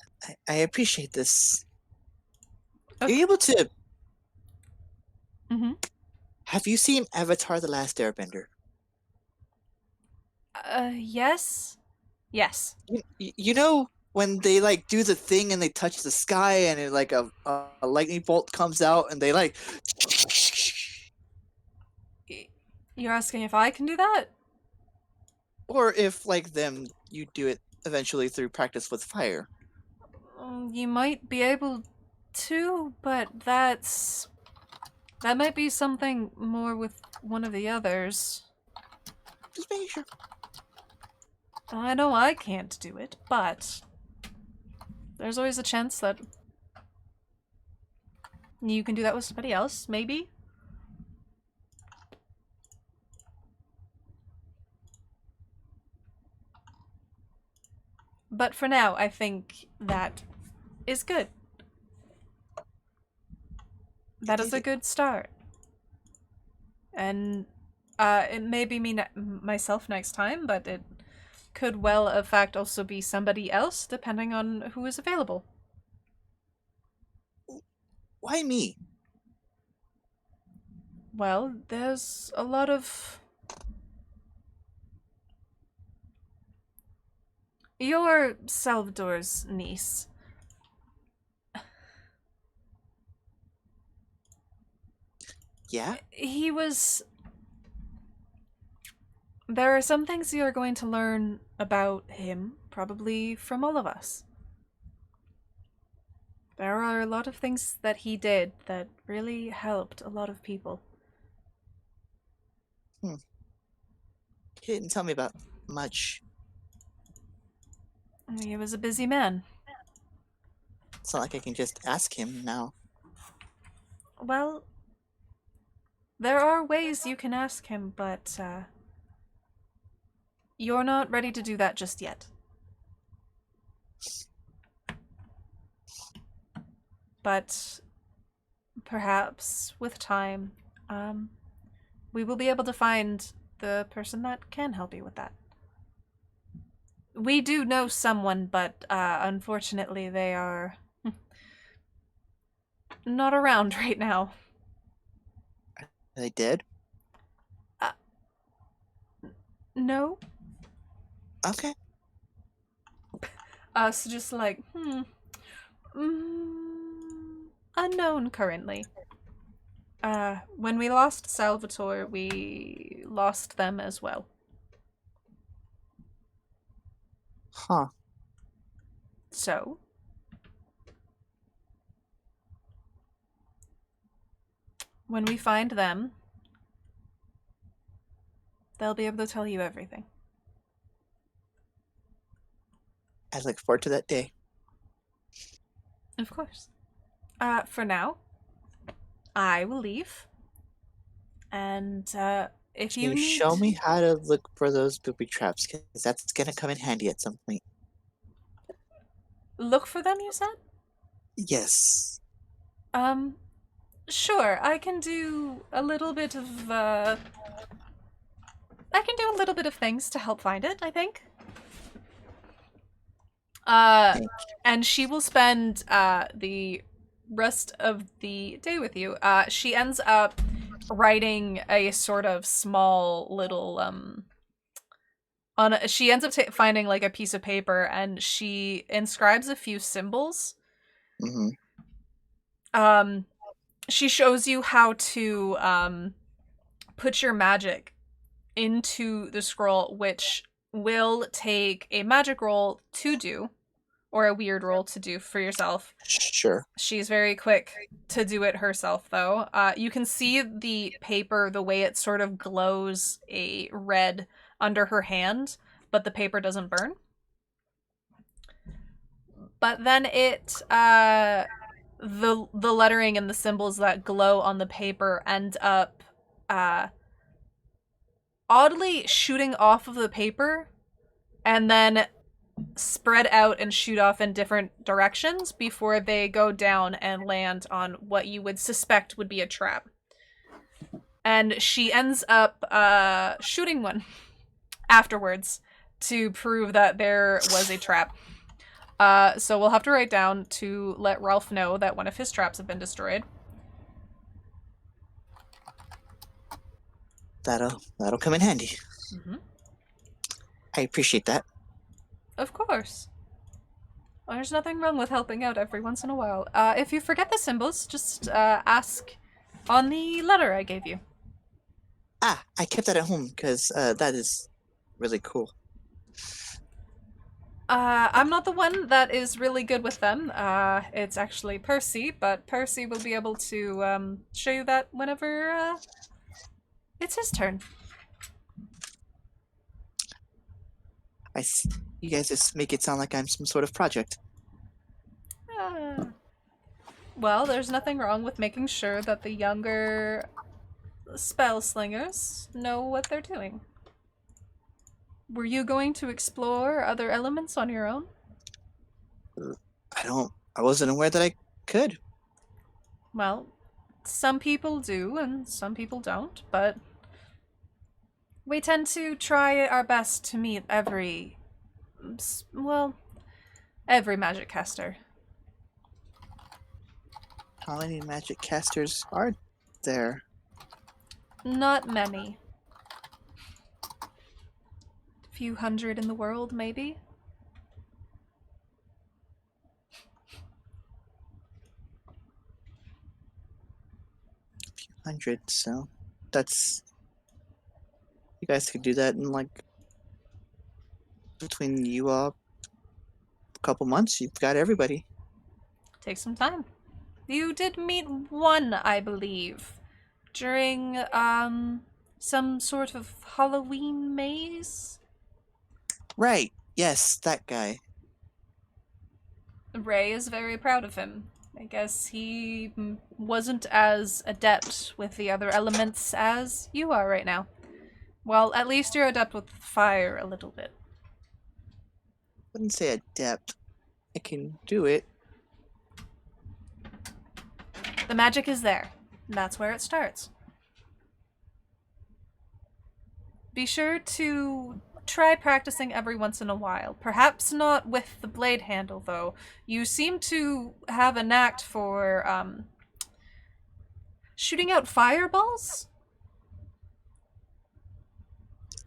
I appreciate this. Okay. Are you able to... Mm-hmm. Have you seen Avatar: The Last Airbender? Yes? Yes. You know when they like do the thing and they touch the sky and it like a lightning bolt comes out and they like... You're asking if I can do that? Or if like them, you do it eventually through practice with fire. You might be able to, but that might be something more with one of the others. Just making sure. I know I can't do it, but there's always a chance that you can do that with somebody else, maybe? But for now, I think that is good. That is a good start. And it may be myself next time, but it could well, in fact, also be somebody else, depending on who is available. Why me? Well, there's a lot of... You're Salvador's niece. Yeah? He was... There are some things you're going to learn about him, probably from all of us. There are a lot of things that he did that really helped a lot of people. He didn't tell me about much. He was a busy man. It's not like I can just ask him now. Well, there are ways you can ask him, but you're not ready to do that just yet. But perhaps with time, we will be able to find the person that can help you with that. We do know someone, but unfortunately they are not around right now. Are they dead? No? Okay. So just like, unknown currently. When we lost Salvatore, we lost them as well. Huh. So? When we find them, they'll be able to tell you everything. I look forward to that day. Of course. For now, I will leave. And, if Can you you need... show me how to look for those booby traps? Because that's gonna come in handy at some point. Look for them, you said? Yes. Sure, I can do a little bit of, I can do a little bit of things to help find it, I think. And she will spend, the rest of the day with you. She ends up writing a sort of small little, she ends up finding, like, a piece of paper, and she inscribes a few symbols. Mm-hmm. She shows you how to, put your magic into the scroll, which will take a magic roll to do, or a weird roll to do for yourself. Sure. She's very quick to do it herself, though. You can see the paper, the way it sort of glows a red under her hand, but the paper doesn't burn. But then it, the lettering and the symbols that glow on the paper end up, oddly shooting off of the paper, and then spread out and shoot off in different directions before they go down and land on what you would suspect would be a trap. And she ends up shooting one afterwards to prove that there was a trap. So we'll have to write down to let Ralph know that one of his traps have been destroyed. That'll come in handy. Mm-hmm. I appreciate that. Of course. Well, there's nothing wrong with helping out every once in a while. If you forget the symbols, just ask on the letter I gave you. Ah, I kept that at home because that is really cool. I'm not the one that is really good with them. It's actually Percy, but Percy will be able to show you that whenever it's his turn. You guys just make it sound like I'm some sort of project. Well, there's nothing wrong with making sure that the younger spell slingers know what they're doing. Were you going to explore other elements on your own? I wasn't aware that I could. Well, some people do and some people don't, but We tend to try our best to meet every magic caster. How many magic casters are there? Not many. A few hundred in the world, maybe? A few hundred, so that's... You guys could do that in, like, between you all, a couple months, you've got everybody. Take some time. You did meet one, I believe, during, some sort of Halloween maze? Right, yes, that guy. Ray is very proud of him. I guess he wasn't as adept with the other elements as you are right now. Well, at least you're adept with fire a little bit. Wouldn't say adept. I can do it. The magic is there. That's where it starts. Be sure to try practicing every once in a while. Perhaps not with the blade handle, though. You seem to have a knack for, shooting out fireballs?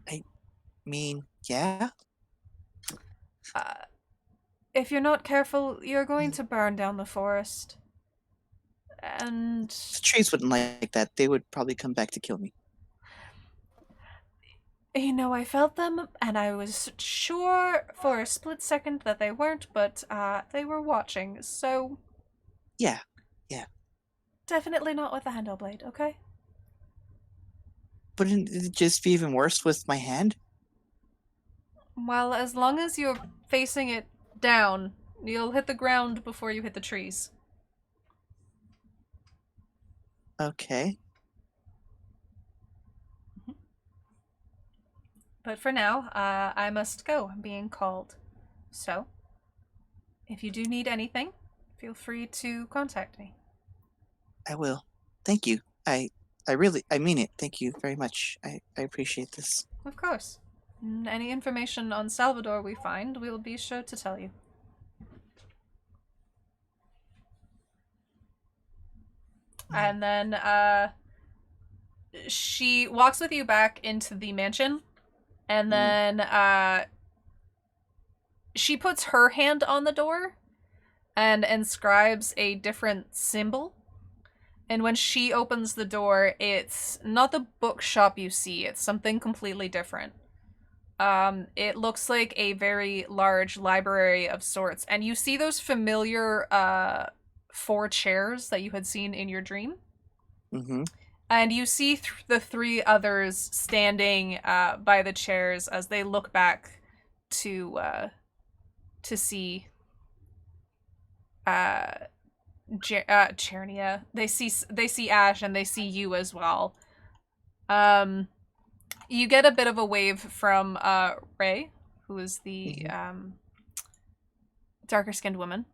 I mean, yeah? If you're not careful, you're going to burn down the forest. And The trees wouldn't like that. They would probably come back to kill me. you know, I felt them, and I was sure for a split second that they weren't, but they were watching, so Yeah. definitely not with the handle blade, okay? Wouldn't it just be even worse with my hand? Well, as long as you're facing it down, you'll hit the ground before you hit the trees. Okay. But for now, I must go. I'm being called. So, if you do need anything, feel free to contact me. I will. Thank you. I mean it. Thank you very much. I appreciate this. Of course. Any information on Salvador we find, we'll be sure to tell you. And then she walks with you back into the mansion, and then she puts her hand on the door and inscribes a different symbol. And when she opens the door, it's not the bookshop you see, it's something completely different. It looks like a very large library of sorts, and you see those familiar 4 chairs that you had seen in your dream. Mm-hmm. And you see the 3 others standing by the chairs as they look back to see Chernia. They see Ash, and they see you as well. You get a bit of a wave from Ray, who is the darker skinned woman,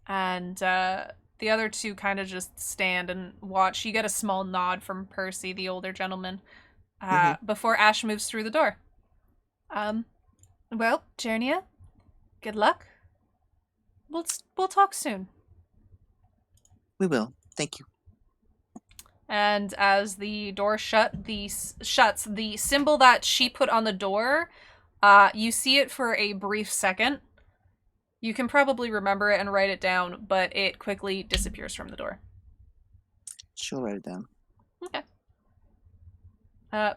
and the other 2 kind of just stand and watch. You get a small nod from Percy, the older gentleman, before Ash moves through the door. Well, Chernia, good luck. We'll talk soon. We will. Thank you. And as the door shuts, the symbol that she put on the door, you see it for a brief second. You can probably remember it and write it down, but it quickly disappears from the door. She'll write it down. Okay.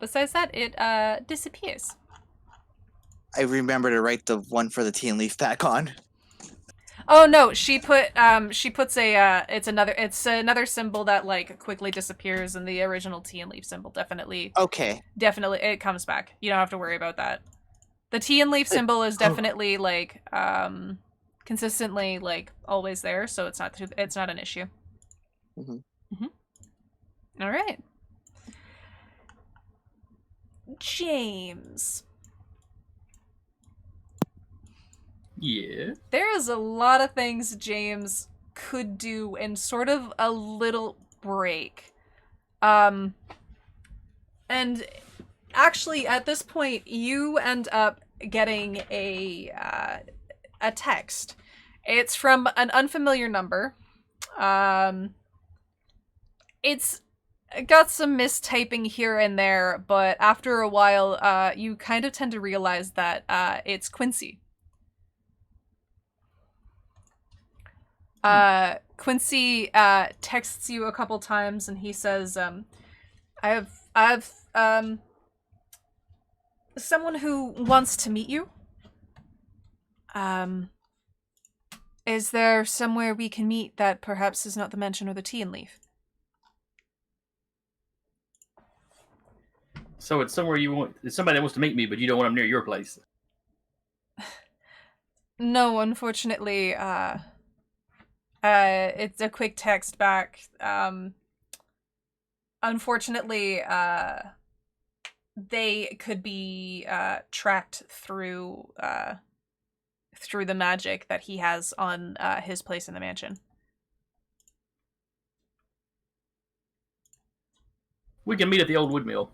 Besides that, it disappears. I remember to write the one for the tea and leaf back on. Oh no, she puts it's another symbol that like quickly disappears, and the original tea and leaf symbol definitely it comes back. You don't have to worry about that. The tea and leaf symbol is definitely like consistently like always there, so it's not an issue. All right. James. Yeah. There is a lot of things James could do in sort of a little break. And actually, at this point, you end up getting a text. It's from an unfamiliar number. It's got some mistyping here and there, but after a while, you kind of tend to realize that it's Quincy. Quincy texts you a couple times, and he says, I've someone who wants to meet you. Is there somewhere we can meet that perhaps is not the mansion or the tea and leaf? So it's somewhere you want. It's somebody that wants to meet me, but you don't want them near your place. No, unfortunately, it's a quick text back. Unfortunately, they could be tracked through the magic that he has on his place in the mansion. We can meet at the old wood mill.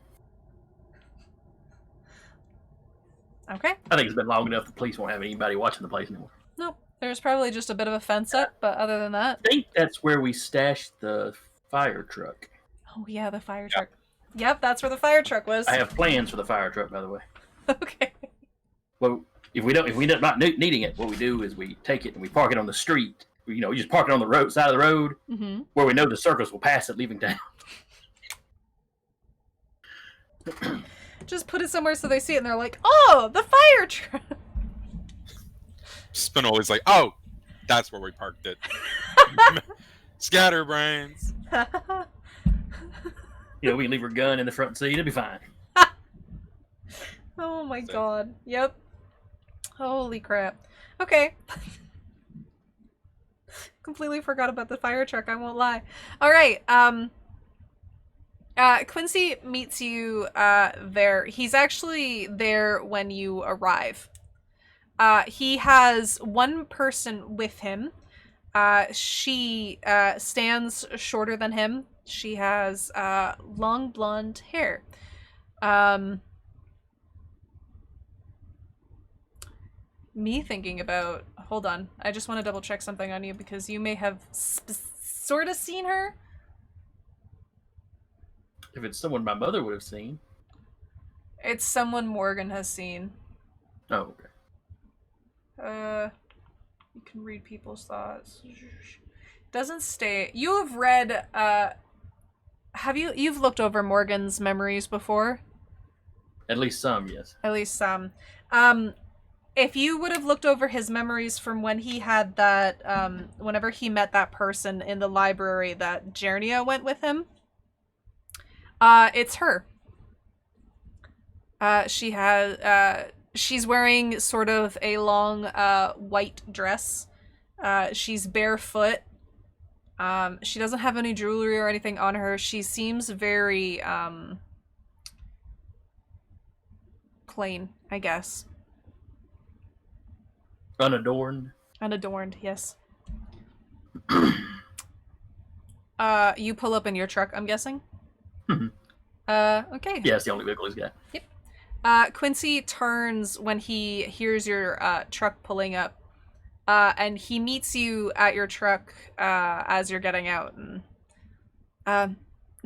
Okay. I think it's been long enough the police won't have anybody watching the place anymore. Nope. There's probably just a bit of a fence up, but other than that... I think that's where we stashed the fire truck. Oh yeah, the fire truck. Yep, that's where the fire truck was. I have plans for the fire truck, by the way. Okay. Well, if we end up not needing it, what we do is we take it and we park it on the street. We just park it on the road, side of the road, where we know the circus will pass it leaving town. Just put it somewhere so they see it and they're like, oh, the fire truck! Spinoli's like, oh, that's where we parked it. Scatterbrains. We can leave her gun in the front seat. It'll be fine. Oh my god. Yep. Holy crap. Okay. Completely forgot about the fire truck, I won't lie. Alright, Quincy meets you there. He's actually there when you arrive. He has one person with him. She stands shorter than him. She has long blonde hair. Me thinking about... Hold on. I just want to double check something on you because you may have sort of seen her. If it's someone my mother would have seen. It's someone Morgan has seen. Oh, okay. You can read people's thoughts. Doesn't stay. You have read, you've looked over Morgan's memories before? At least some, yes. At least some. If you would have looked over his memories from when he had that, whenever he met that person in the library that Jernia went with him, it's her. She has, she's wearing sort of a long, white dress. She's barefoot. She doesn't have any jewelry or anything on her. She seems very, plain, I guess. Unadorned. Unadorned, yes. You pull up in your truck, I'm guessing? Okay. Yeah, it's the only vehicle he's got. Yep. Quincy turns when he hears your truck pulling up, and he meets you at your truck as you're getting out. And,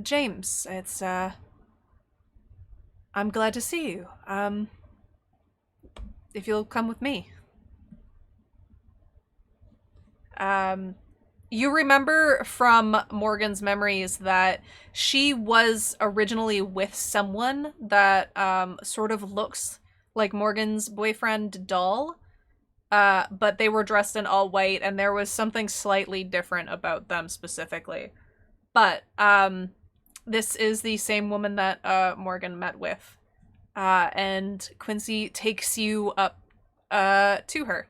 James, it's I'm glad to see you. If you'll come with me. You remember from Morgan's memories that she was originally with someone that sort of looks like Morgan's boyfriend Doll, but they were dressed in all white and there was something slightly different about them specifically. But this is the same woman that Morgan met with, and Quincy takes you up to her.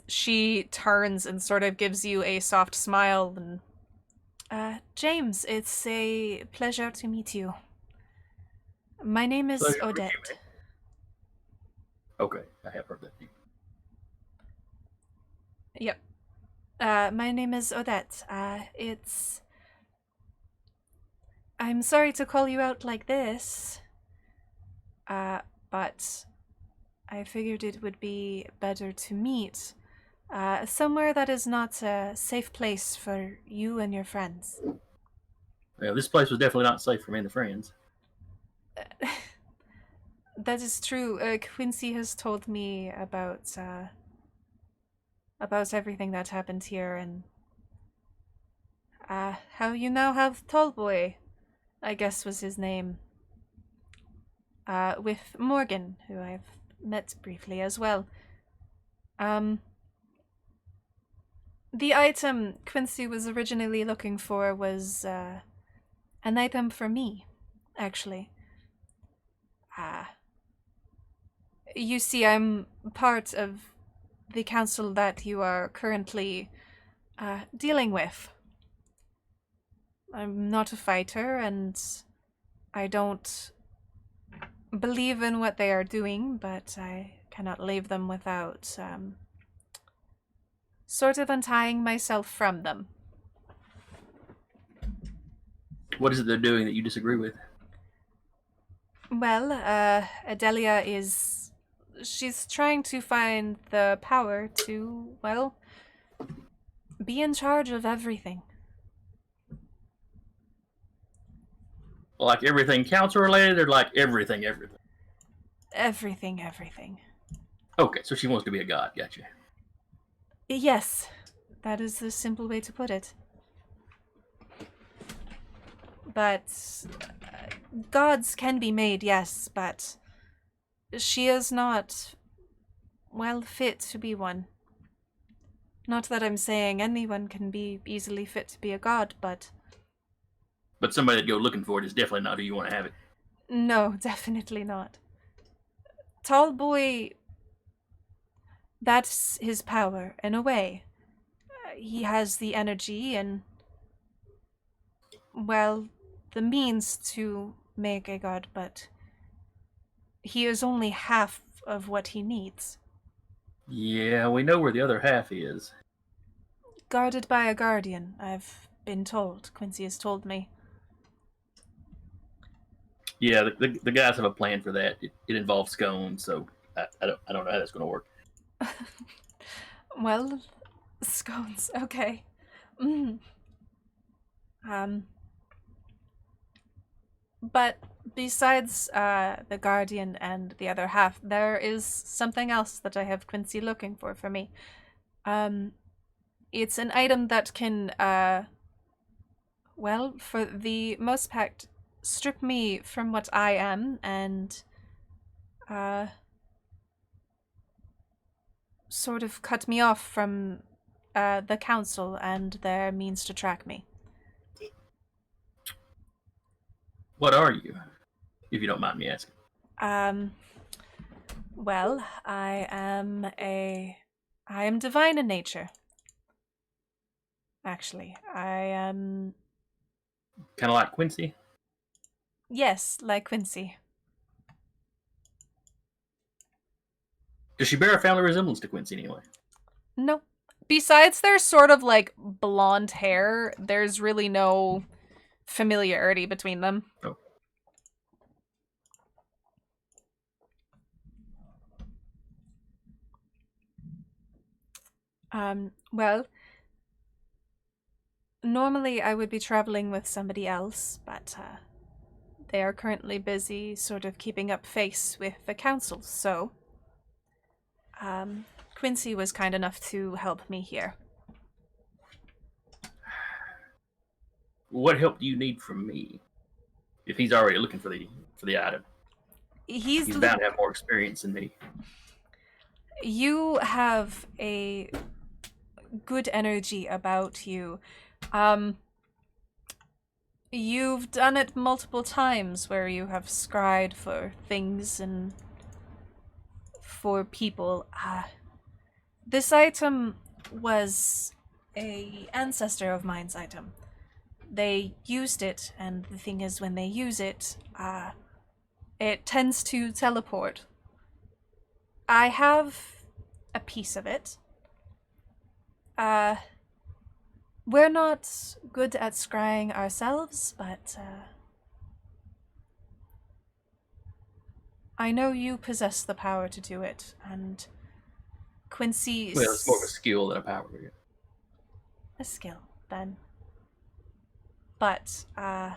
She turns and sort of gives you a soft smile and, James, it's a pleasure to meet you. My name is Pleasure to meet Odette. you, man. Okay, I have heard that name. Yep. My name is Odette. I'm sorry to call you out like this, but I figured it would be better to meet somewhere that is not a safe place for you and your friends. Well, this place was definitely not safe for me and the friends. That is true. Quincy has told me about everything that happened here and how you now have Tallboy, I guess was his name, with Morgan, who I've met briefly as well. The item Quincy was originally looking for was an item for me, actually. You see, I'm part of the council that you are currently dealing with. I'm not a fighter, and I don't believe in what they are doing, but I cannot leave them without sort of untying myself from them. What is it they're doing that you disagree with? Well, Adelia she's trying to find the power to, well, be in charge of everything. Like everything council related, or like everything? Everything. Okay, so she wants to be a god. Gotcha. Yes, that is the simple way to put it. But gods can be made, yes, but she is not, well, fit to be one. Not that I'm saying anyone can be easily fit to be a god, but... But somebody that go looking for it is definitely not who you want to have it. No, definitely not. Tallboy, that's his power, in a way. He has the energy and, well, the means to make a god, but he is only half of what he needs. Yeah, we know where the other half is. Guarded by a guardian, I've been told. Quincy has told me. Yeah, the guys have a plan for that. It involves scones, so I don't know how that's going to work. Well, scones, okay. But besides the guardian and the other half, there is something else that I have Quincy looking for me. It's an item that can, well, for the most part, strip me from what I am and sort of cut me off from the council and their means to track me. What are you, if you don't mind me asking? Well, I am divine in nature. Actually, I am... Kind of like Quincy? Yes, like Quincy. Does she bear a family resemblance to Quincy anyway? No. Besides their sort of like blonde hair, there's really no familiarity between them. Oh. Well, normally I would be traveling with somebody else, but they are currently busy sort of keeping up face with the council, so Quincy was kind enough to help me here. What help do you need from me? If he's already looking for the item, he's bound to have more experience than me. You have a good energy about you. You've done it multiple times where you have scryed for things and for people. This item was a ancestor of mine's item. They used it, and the thing is, when they use it, it tends to teleport. I have a piece of it. We're not good at scrying ourselves, but I know you possess the power to do it, and Quincy... Well, it's more of a skill than a power. Yeah. A skill, then. But, I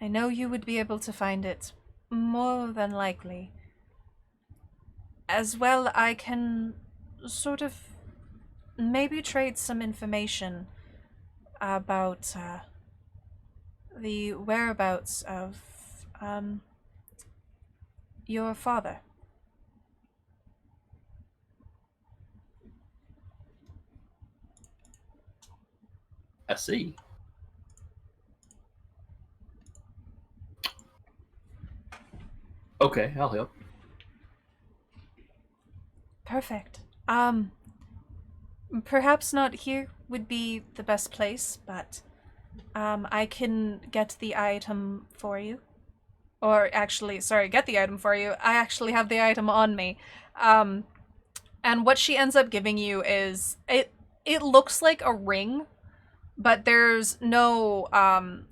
know you would be able to find it more than likely. As well, I can sort of maybe trade some information about the whereabouts of your father. I see. Okay, I'll help. Perfect. Perhaps not here would be the best place, but I can get the item for you. Or actually, sorry, get the item for you. I actually have the item on me. And what she ends up giving you is it looks like a ring, but there's no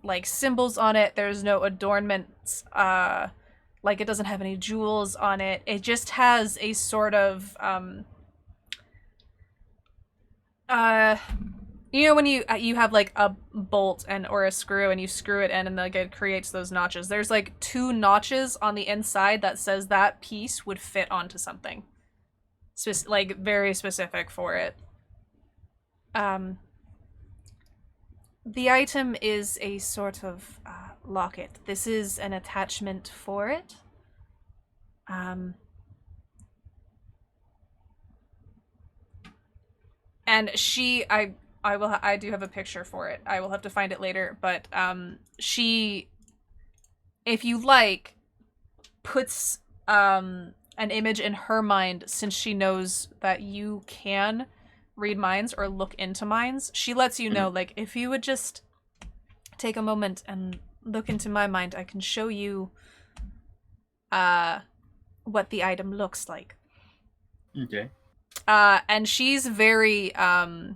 like symbols on it. There's no adornments. Like it doesn't have any jewels on it. It just has a sort of you know when you have like a bolt and or a screw and you screw it in and like it creates those notches. There's like 2 notches on the inside that says that piece would fit onto something. Like very specific for it. The item is a sort of locket. This is an attachment for it. And I do have a picture for it. I will have to find it later, but she, if you like, puts an image in her mind since she knows that you can read minds or look into minds. She lets you know, like, if you would just take a moment and look into my mind, I can show you what the item looks like. Okay. And she's very how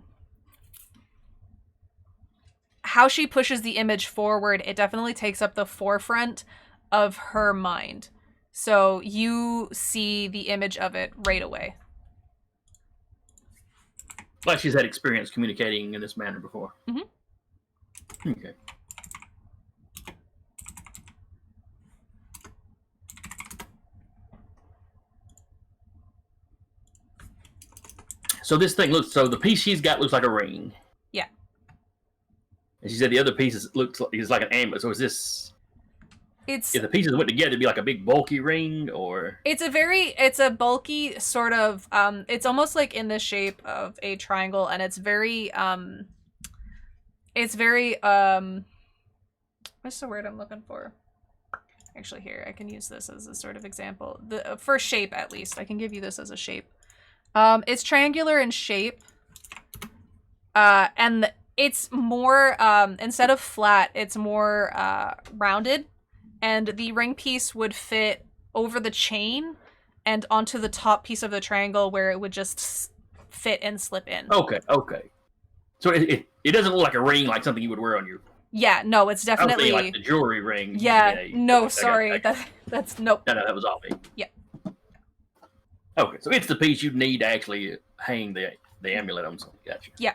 she pushes the image forward, it definitely takes up the forefront of her mind. So you see the image of it right away. Like she's had experience communicating in this manner before. Mm-hmm. Okay. So this thing looks, so the piece she's got looks like a ring. Yeah. And she said the other piece looks like an amulet. So is this, It's if the pieces went together, it'd be like a big bulky ring, or? it's a bulky sort of it's almost like in the shape of a triangle, and it's very what's the word I'm looking for? Actually, here, I can use this as a sort of example. The for shape, at least. I can give you this as a shape. It's triangular in shape. And it's more, instead of flat, it's more rounded. And the ring piece would fit over the chain and onto the top piece of the triangle where it would just fit and slip in. Okay. So it doesn't look like a ring, like something you would wear on your. Yeah, no, it's definitely like the jewelry ring. Yeah, no, okay, sorry, that's nope. No, that was off me. Yeah. Okay, so it's the piece you'd need to actually hang the amulet on something. Gotcha. Yeah.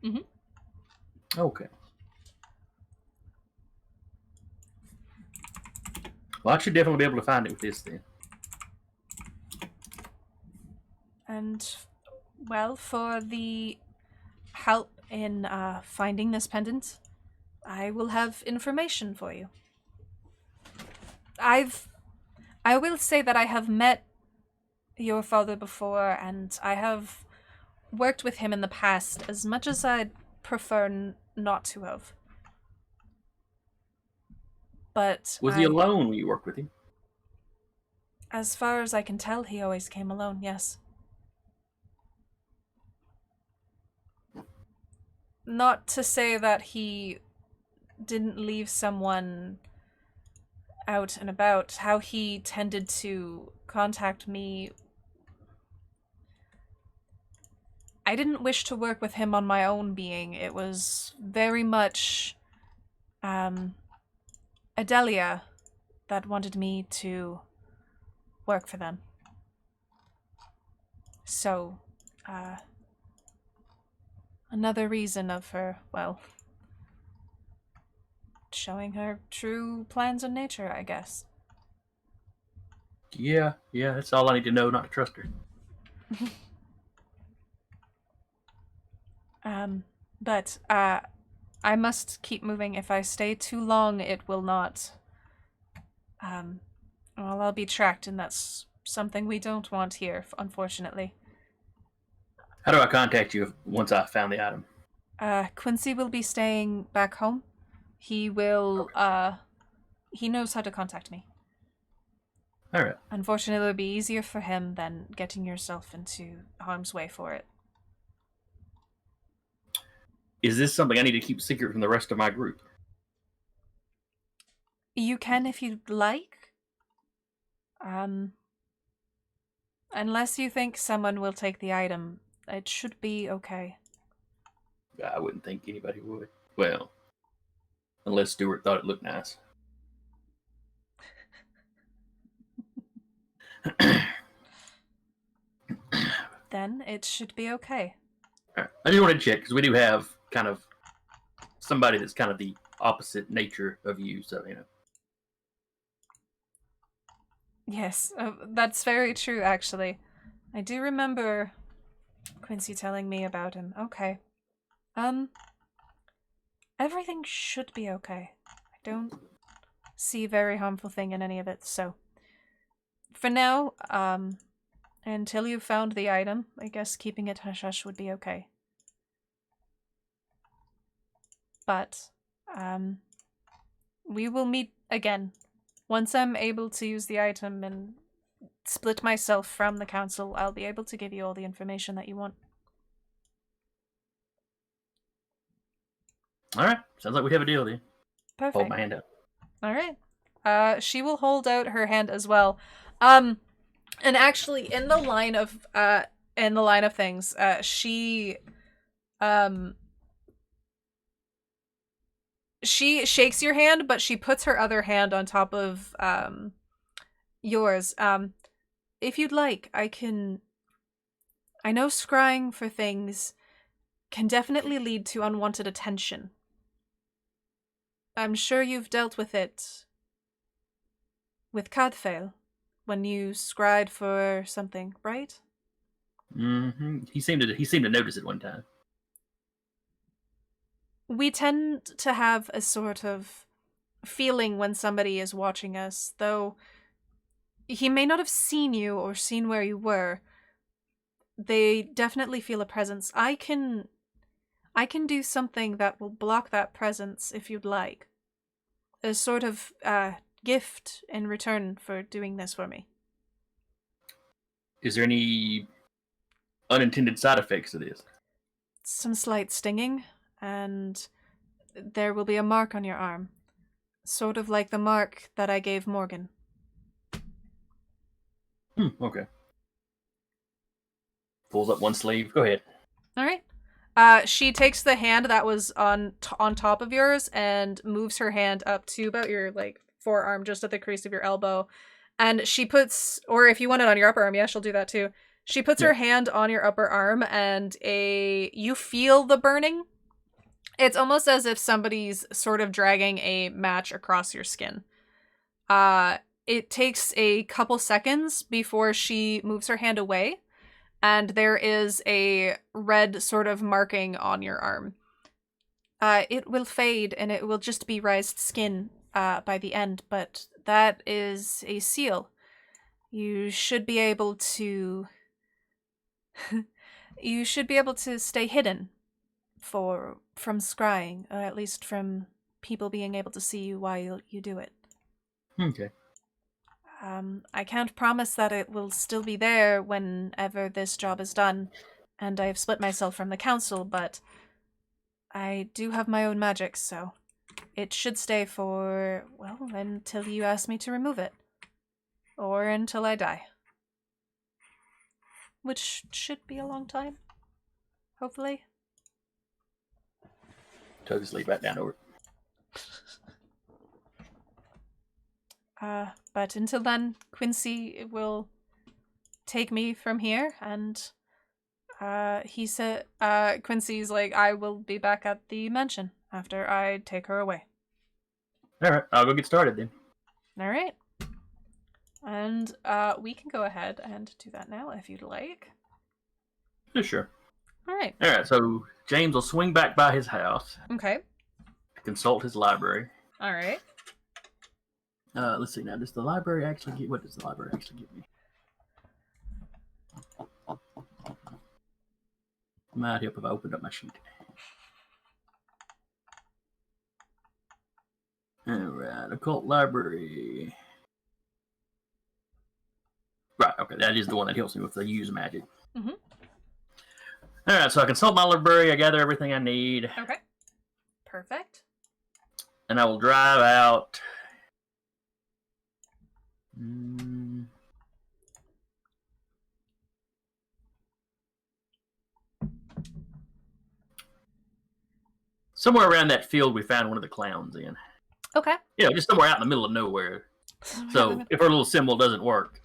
Mm-hmm. Okay. Well, I should definitely be able to find it with this then. And, well, for the help in finding this pendant, I will have information for you. I will say that I have met your father before, and I have worked with him in the past, as much as I'd prefer not to have. But Was he alone when you worked with him? As far as I can tell, he always came alone, yes. Not to say that he didn't leave someone out and about. How he tended to contact me, I didn't wish to work with him on my own being. It was very much Adelia that wanted me to work for them. So, another reason of her, well, showing her true plans in nature, I guess. Yeah, that's all I need to know not to trust her. But I must keep moving. If I stay too long, it will not. Well, I'll be tracked, and that's something we don't want here, unfortunately. How do I contact you once I found the item? Quincy will be staying back home. He will, he knows how to contact me. All right. Unfortunately, it would be easier for him than getting yourself into harm's way for it. Is this something I need to keep secret from the rest of my group? You can if you'd like. Unless you think someone will take the item, it should be okay. I wouldn't think anybody would. Well, unless Stuart thought it looked nice. Then it should be okay. Right. I just wanted to check because we do have kind of somebody that's kind of the opposite nature of you, so Yes, that's very true, actually. I do remember Quincy telling me about him. Okay. Everything should be okay. I don't see a very harmful thing in any of it, so. For now, until you found the item, I guess keeping it hush-hush would be okay. But, we will meet again. Once I'm able to use the item and split myself from the council, I'll be able to give you all the information that you want. Alright, sounds like we have a deal then. Perfect. Hold my hand up. Alright. She will hold out her hand as well. And actually, in the line of things, she shakes your hand, but she puts her other hand on top of yours. If you'd like, I know scrying for things can definitely lead to unwanted attention. I'm sure you've dealt with it with Cadfael when you scried for something, right? Mm-hmm. He seemed to notice it one time. We tend to have a sort of feeling when somebody is watching us, though he may not have seen you or seen where you were. They definitely feel a presence. I can do something that will block that presence if you'd like. A sort of gift in return for doing this for me. Is there any unintended side effects to this? Some slight stinging, and there will be a mark on your arm. Sort of like the mark that I gave Morgan. Okay. Pulls up one sleeve. Go ahead. Alright. She takes the hand that was on top of yours and moves her hand up to about your, forearm, just at the crease of your elbow. And she puts, or if you want it on your upper arm, yeah, she'll do that too. She puts her hand on your upper arm and you feel the burning. It's almost as if somebody's sort of dragging a match across your skin. It takes a couple seconds before she moves her hand away, and there is a red sort of marking on your arm. It will fade, and it will just be raised skin by the end, but that is a seal. You should be able to... you should be able to stay hidden from scrying, or at least from people being able to see you while you do it. Okay. I can't promise that it will still be there whenever this job is done, and I have split myself from the council, but I do have my own magic, so it should stay for, well, until you ask me to remove it. Or until I die. Which should be a long time. Hopefully. Tug his sleeve back down over. But until then, Quincy will take me from here, and he said, Quincy's like, I will be back at the mansion after I take her away. All right, I'll go get started then. All right. And we can go ahead and do that now if you'd like. Yeah, sure. All right. All right, so James will swing back by his house Okay. to consult his library. All right. Let's see now. Does the library actually get? What does the library actually give me? Might help if I opened up my sheet. All right, occult library. Right. Okay, that is the one that helps me with the use magic. Mm-hmm. All right, so I consult my library. I gather everything I need, Okay. Perfect. and I will drive out. Somewhere around that field we found one of the clowns in. Okay. Yeah, just somewhere out in the middle of nowhere. So if our little symbol doesn't work,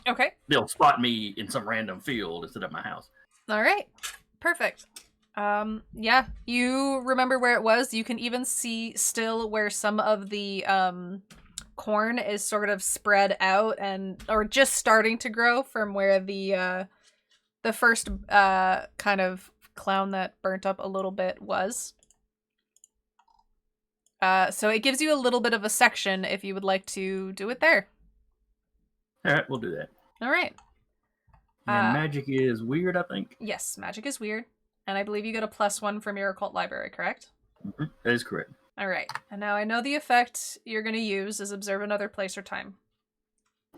Okay. they'll spot me in some random field instead of my house. All right. Perfect. Yeah, you remember where it was. You can even see still where some of the corn is sort of spread out or just starting to grow from where the first kind of clown that burnt up a little bit was. So it gives you a little bit of a section if you would like to do it there. All right, we'll do that. All right. And magic is weird, I think. Yes, magic is weird. And I believe you get a +1 from your occult library, correct? Mm-hmm. That is correct. All right. And now I know the effect you're going to use is observe another place or time.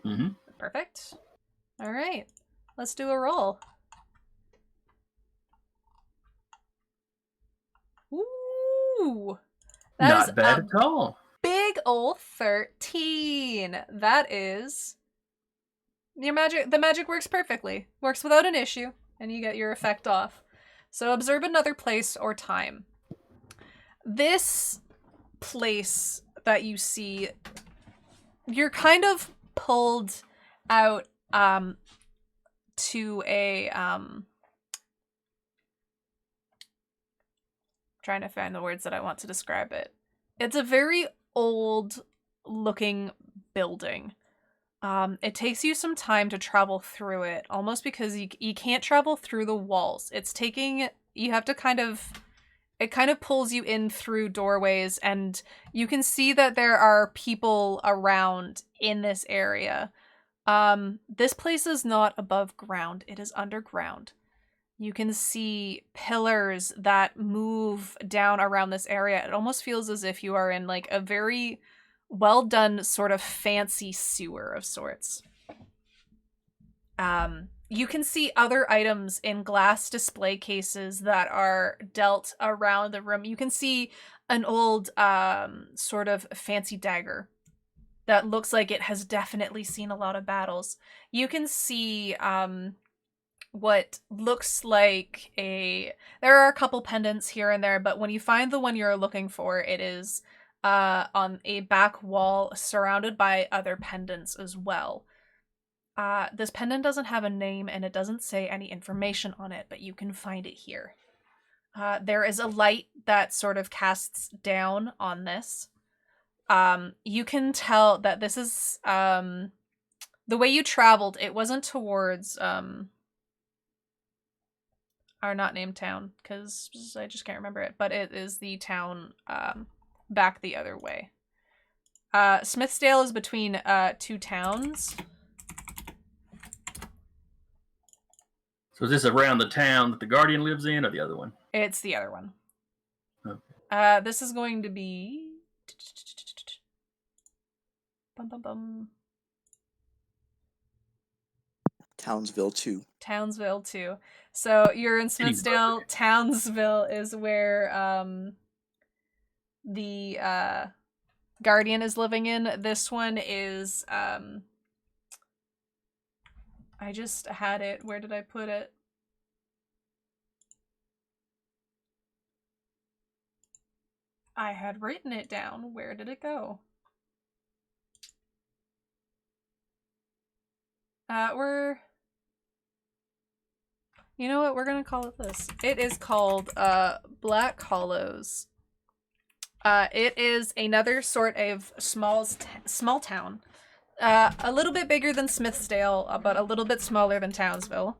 Mm-hmm. Perfect. All right. Let's do a roll. Ooh. That is Not bad at all. big ol' 13. That is... Your magic. The magic works perfectly. Works without an issue. And you get your effect off. So observe another place or time. This place that you see, you're kind of pulled out to a trying to find the words that I want to describe it. It's a very old looking building. It takes you some time to travel through it, almost because you can't travel through the walls. You have to it kind of pulls you in through doorways, and you can see that there are people around in this area. This place is not above ground, it is underground. You can see pillars that move down around this area. It almost feels as if you are in like a very well done sort of fancy sewer of sorts. You can see other items in glass display cases that are dealt around the room. You can see an old sort of fancy dagger that looks like it has definitely seen a lot of battles. You can see what looks like there are a couple pendants here and there, but when you find the one you're looking for, it is on a back wall surrounded by other pendants as well. This pendant doesn't have a name and it doesn't say any information on it, but you can find it here. There is a light that sort of casts down on this. You can tell that this is the way you traveled. It wasn't towards our not named town, because I just can't remember it, but it is the town back the other way. Smithsdale is between two towns. So is this around the town that the Guardian lives in, or the other one? It's the other one. Okay. This is going to be... Bum, bum, bum. Townsville 2. Townsville 2. So you're in Smithsdale. Townsville is where the Guardian is living in. This one is... I just had it. Where did I put it? I had written it down. Where did it go? We're... You know what? We're gonna call it this. It is called, Black Hollows. It is another sort of small town. A little bit bigger than Smithsdale, but a little bit smaller than Townsville.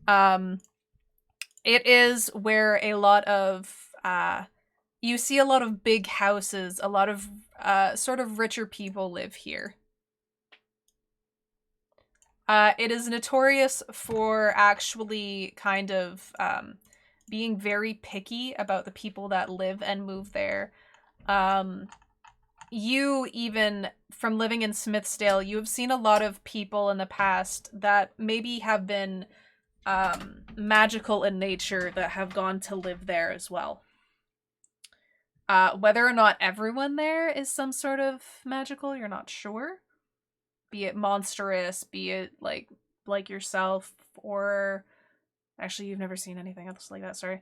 It is where a lot of, you see a lot of big houses, a lot of, sort of richer people live here. It is notorious for actually kind of, being very picky about the people that live and move there. You, even from living in Smithsdale, you have seen a lot of people in the past that maybe have been magical in nature that have gone to live there as well. Whether or not everyone there is some sort of magical, you're not sure. Be it monstrous, be it like yourself, or actually you've never seen anything else like that, sorry.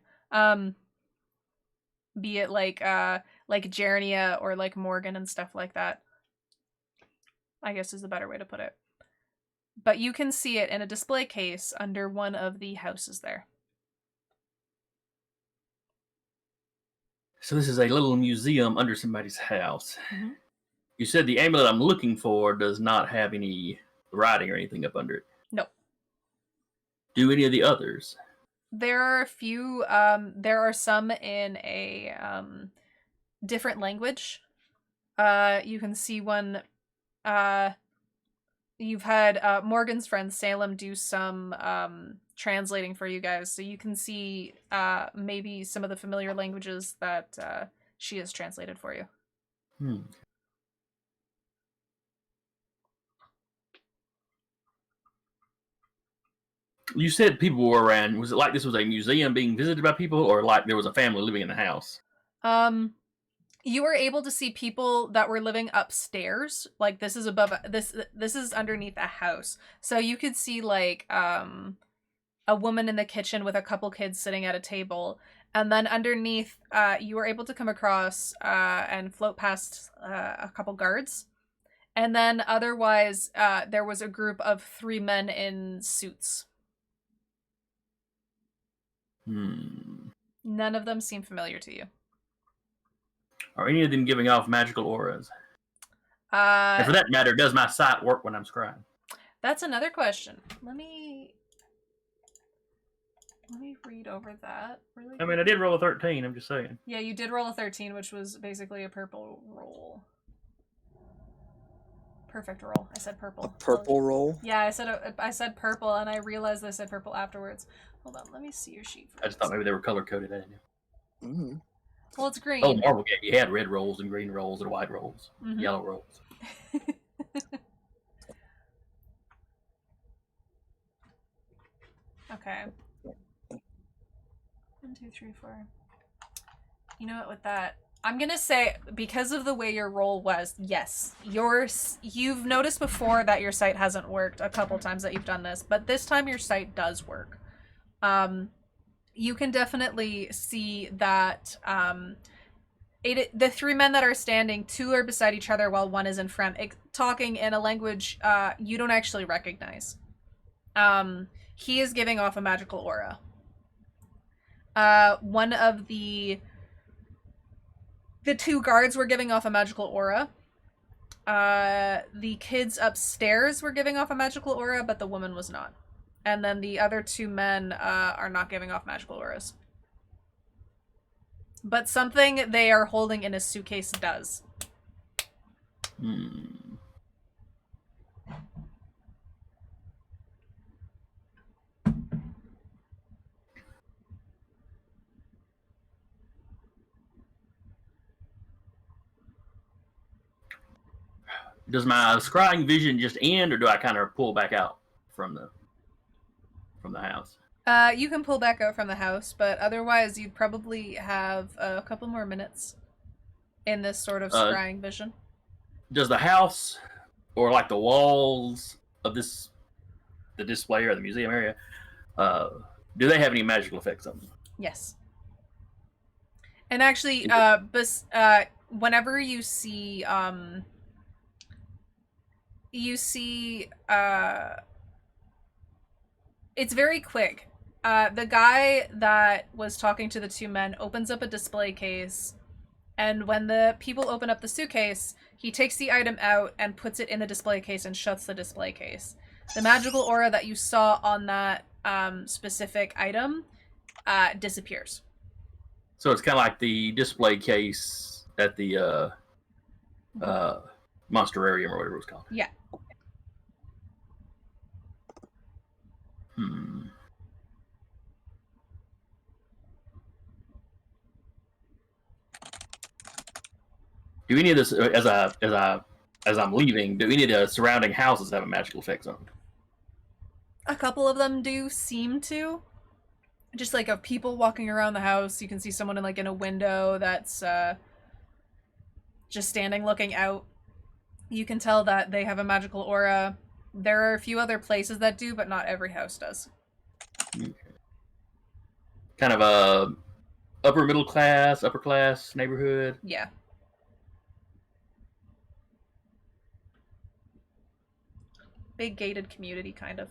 Be it like Jernia or like Morgan and stuff like that, I guess is the better way to put it. But you can see it in a display case under one of the houses there. So this is a little museum under somebody's house. Mm-hmm. You said the amulet I'm looking for does not have any writing or anything up under it. No. Do any of the others? There are a few, there are some in a different language. You can see one, you've had Morgan's friend Salem do some translating for you guys, so you can see maybe some of the familiar languages that she has translated for you. You said people were around. Was it like this was a museum being visited by people, or like there was a family living in the house? You were able to see people that were living upstairs. Like this is above this is underneath a house. So you could see like a woman in the kitchen with a couple kids sitting at a table. And then underneath you were able to come across and float past a couple guards. And then otherwise there was a group of 3 men in suits. None of them seem familiar to you. Are any of them giving off magical auras? And for that matter, does my sight work when I'm scrying? That's another question. Let me read over that. Really? I mean, I did roll a 13. I'm just saying. Yeah, you did roll a 13, which was basically a purple roll. Perfect roll. I said purple. A purple roll? Yeah, I said purple, and I realized I said purple afterwards. Hold on, let me see your sheet. I just thought maybe they were color coded. I didn't know. Mm-hmm. Well, it's green. Oh, Marvel game. You had red rolls and green rolls and white rolls, yellow rolls. Okay. 1, 2, 3, 4. You know what? With that, I'm gonna say because of the way your roll was, yes, you've noticed before that your sight hasn't worked a couple times that you've done this, but this time your sight does work. You can definitely see that the 3 men that are standing, 2 are beside each other while 1 is in front, talking in a language you don't actually recognize. He is giving off a magical aura. One of the 2 guards were giving off a magical aura. The kids upstairs were giving off a magical aura, but the woman was not. And then the other 2 men are not giving off magical auras. But something they are holding in a suitcase does. Does my scrying vision just end, or do I kind of pull back out from the house? You can pull back out from the house, but otherwise you'd probably have a couple more minutes in this sort of scrying vision. Does the house, or like the walls of the display or the museum area, do they have any magical effects on them? Yes. And actually, whenever you see It's very quick. The guy that was talking to the two men opens up a display case, and when the people open up the suitcase, he takes the item out and puts it in the display case and shuts the display case. The magical aura that you saw on that specific item disappears. So it's kind of like the display case at the Monsterarium or whatever it was called. Yeah. Do any of this as I'm leaving? Do any of the surrounding houses have a magical effect on them? A couple of them do seem to. Just like of people walking around the house, you can see someone in a window that's just standing looking out. You can tell that they have a magical aura. There are a few other places that do, but not every house does. Okay. Kind of a upper class neighborhood. Yeah. Big gated community, kind of.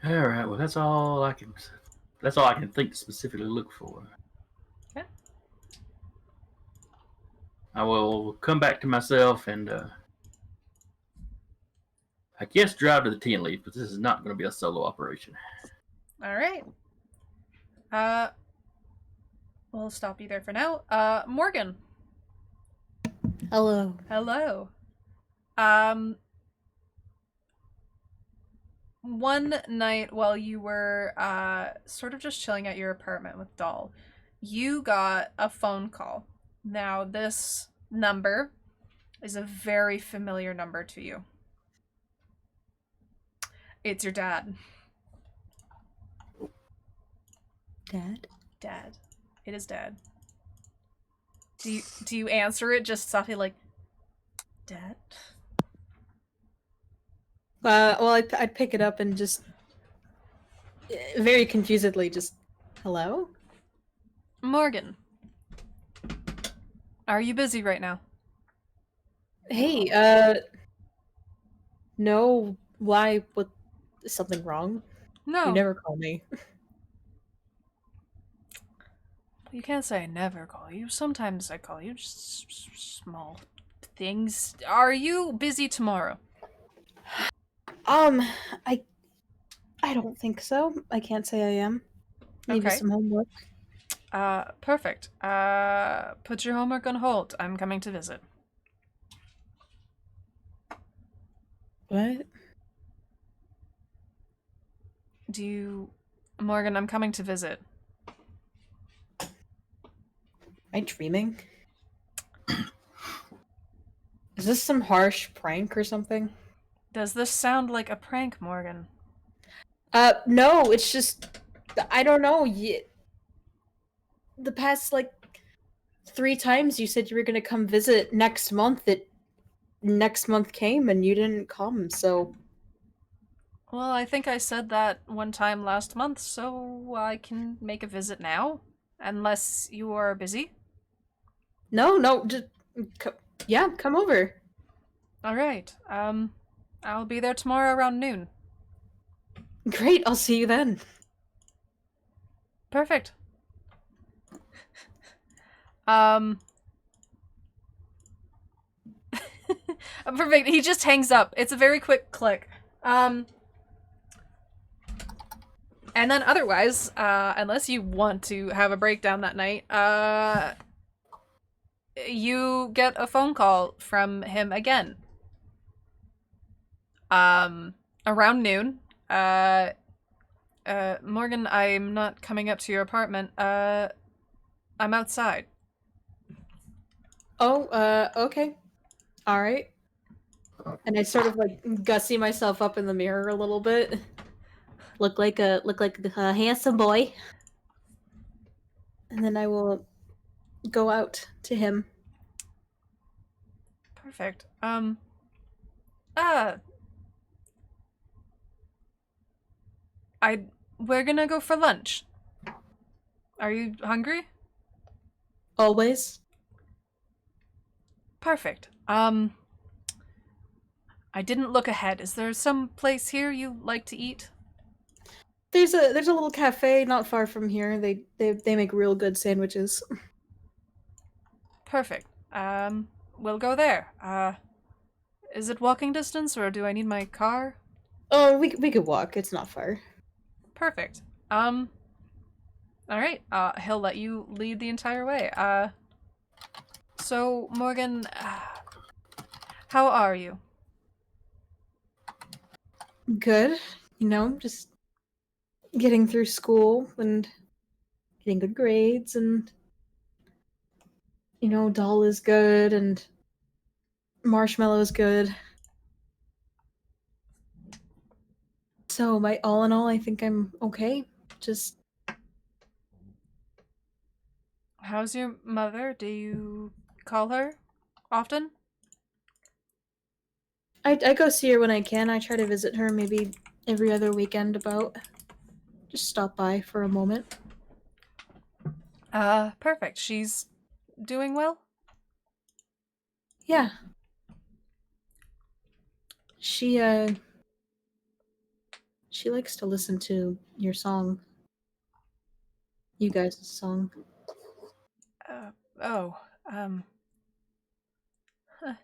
All right. Well, that's all I can think to specifically look for. Okay. I will come back to myself and I guess drive to the Tea and Leaf, but this is not going to be a solo operation. All right. We'll stop you there for now. Morgan. Hello. Hello. One night while you were sort of just chilling at your apartment with Doll, you got a phone call. Now, this number is a very familiar number to you. It's your dad. Dad? Dad. It is Dad. Do you answer it just softly like, Dad? Well, I'd pick it up and just very confusedly just, hello? Morgan. Are you busy right now? Hey, no, why? What? Is something wrong? No. You never call me. You can't say I never call you. Sometimes I call you. Just small things. Are you busy tomorrow? I don't think so. I can't say I am. Maybe Okay. some homework. Perfect. Put your homework on hold. I'm coming to visit. What? Morgan, I'm coming to visit. Am I dreaming? Is this some harsh prank or something? Does this sound like a prank, Morgan? No, it's just, I don't know. The past, 3 times you said you were gonna come visit next month, next month came and you didn't come, so... Well, I think I said that one time last month, so I can make a visit now. Unless you are busy. No, just... yeah, come over. Alright, I'll be there tomorrow around noon. Great, I'll see you then. Perfect. Perfect. He just hangs up. It's a very quick click. And then otherwise, unless you want to have a breakdown that night, you get a phone call from him again. Around noon. Morgan, I'm not coming up to your apartment. I'm outside. Oh, okay. Alright. And I sort of gussy myself up in the mirror a little bit. Look like a handsome boy. And then I will go out to him. Perfect. We're gonna go for lunch. Are you hungry? Always. Perfect. I didn't look ahead. Is there some place here you like to eat? There's a little cafe not far from here. They make real good sandwiches. Perfect. We'll go there. Is it walking distance or do I need my car? Oh, we could walk. It's not far. Perfect. All right. He'll let you lead the entire way. So Morgan, how are you? Good. You know, just getting through school and getting good grades, and Doll is good and Marshmallow is good. So my all in all, I think I'm okay. Just How's your mother? Do you call her often? I go see her when I can. I try to visit her maybe every other weekend about. Just stop by for a moment. Perfect. She's doing well? Yeah. She likes to listen to your song. You guys' song. Oh, um, huh,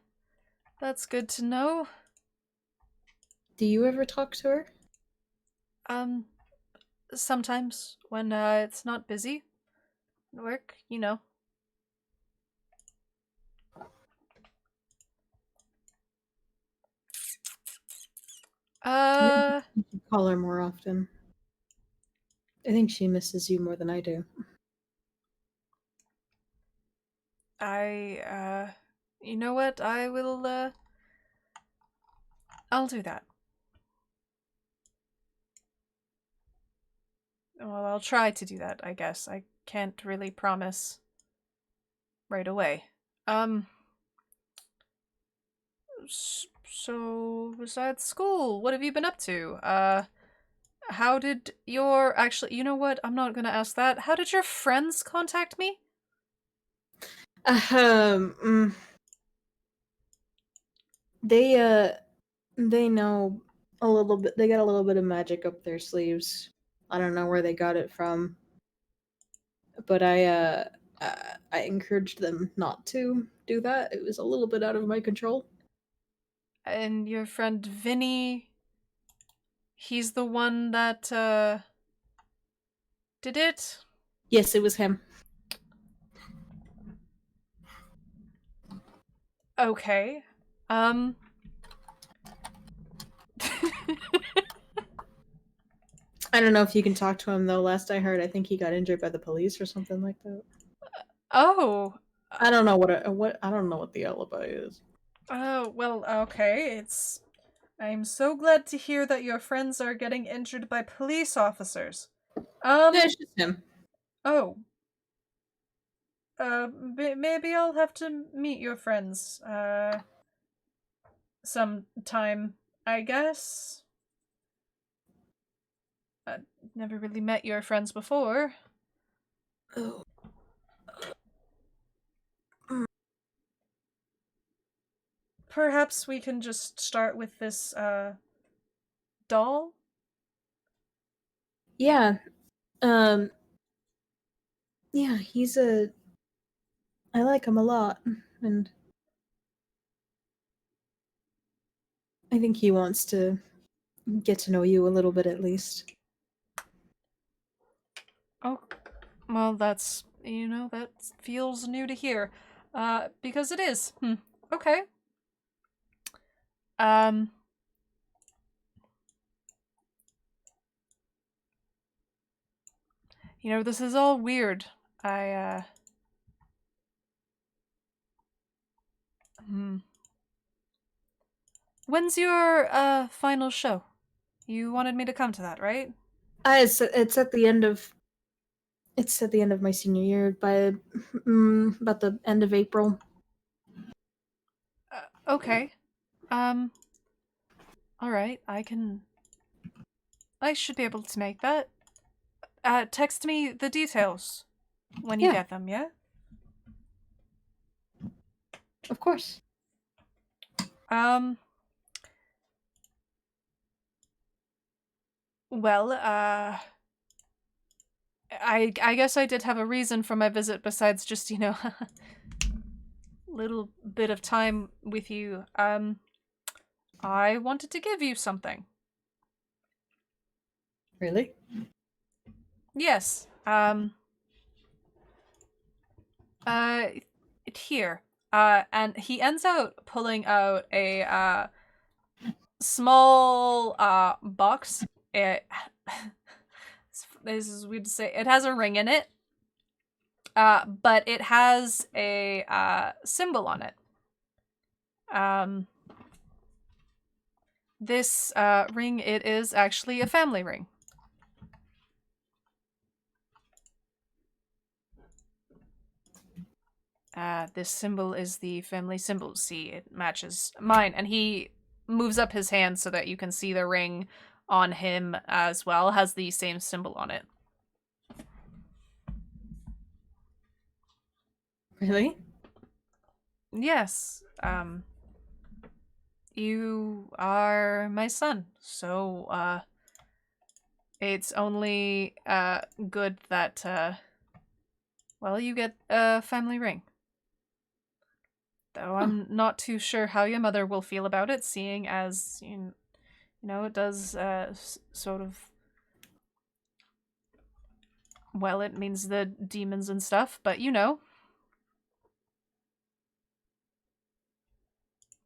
that's good to know. Do you ever talk to her? Um, Sometimes when, it's not busy. Work, you know. Uh, You should call her more often. I think she misses you more than I do. you know what? I'll do that. Well, I'll try to do that, I guess. I can't really promise right away. Um, so besides school, what have you been up to? How did your actually, you know what? I'm not gonna ask that. How did your friends contact me? Um, mm, they they know a little bit. They got a little bit of magic up their sleeves. I don't know where they got it from, but I encouraged them not to do that. It was a little bit out of my control. And your friend Vinny, he's the one that did it? Yes, it was him. Okay. Um I don't know if you can talk to him though. Last I heard, I think he got injured by the police or something like that. Oh. I don't know what I don't know what the alibi is. Oh, well, okay. I'm so glad to hear that your friends are getting injured by police officers. Yeah, it's just him. Oh. Maybe I'll have to meet your friends, sometime, I guess. I've never really met your friends before. Oh. Perhaps we can just start with this, doll? Yeah. Um. Yeah, he's a. I like him a lot, and I think he wants to get to know you a little bit at least. Oh, well, that feels new to hear. Because it is. Okay. Um, this is all weird. I, hmm. When's your, final show? You wanted me to come to that, right? It's at the end of. It's at the end of my senior year by about the end of April. Okay. Um, alright, I should be able to make that. text me the details when you Yeah. get them, yeah? Of course. Um, well, I guess I did have a reason for my visit besides just, little bit of time with you. I wanted to give you something. Really? Yes. Here. And he ends out pulling out a small box. It this is weird to say. It has a ring in it. But it has a symbol on it. This ring, it is actually a family ring. This symbol is the family symbol. See, it matches mine. And he moves up his hand so that you can see the ring on him as well. Has the same symbol on it. Really? Yes. You are my son. So, it's only good that well, you get a family ring. Though I'm not too sure how your mother will feel about it, seeing as, it does sort of... Well, it means the demons and stuff, but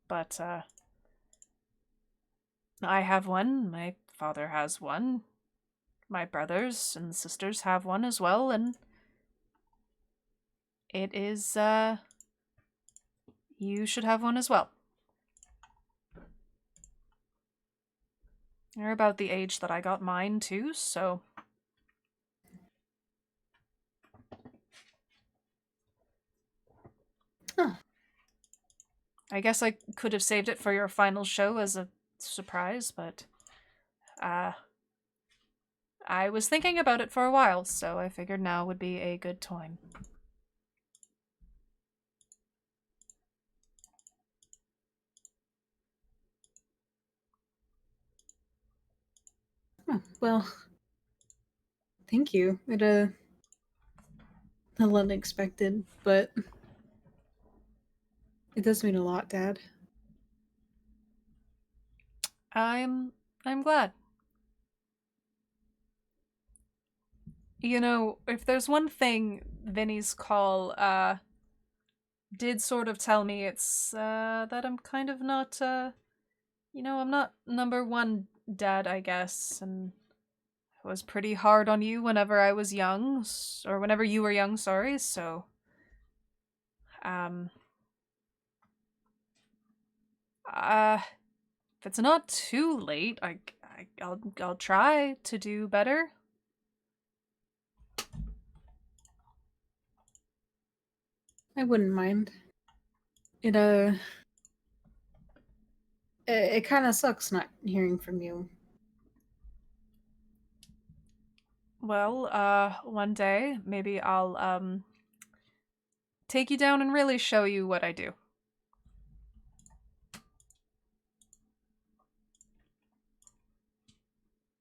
But, I have one, my father has one, my brothers and sisters have one as well, and it is, you should have one as well. You're about the age that I got mine, too, so... Huh. I guess I could have saved it for your final show as a surprise, but... I was thinking about it for a while, so I figured now would be a good time. Oh, well, thank you. It a little unexpected, but it does mean a lot, Dad. I'm glad. If there's one thing Vinny's call did sort of tell me, it's that I'm kind of not I'm not number one dad, I guess, and I was pretty hard on you whenever I was young, or whenever you were young, sorry, so if it's not too late, I'll try to do better. I wouldn't mind. It it kind of sucks not hearing from you. Well, one day maybe I'll take you down and really show you what I do.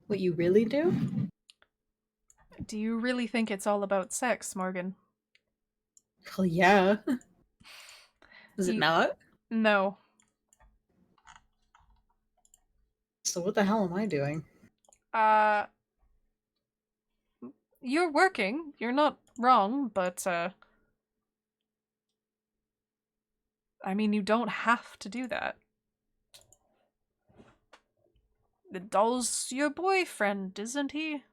What you really do? Do you really think it's all about sex, Morgan? Well, yeah. Is it You- not? No. So what the hell am I doing? You're working. You're not wrong, but I mean, you don't have to do that. The doll's your boyfriend, isn't he?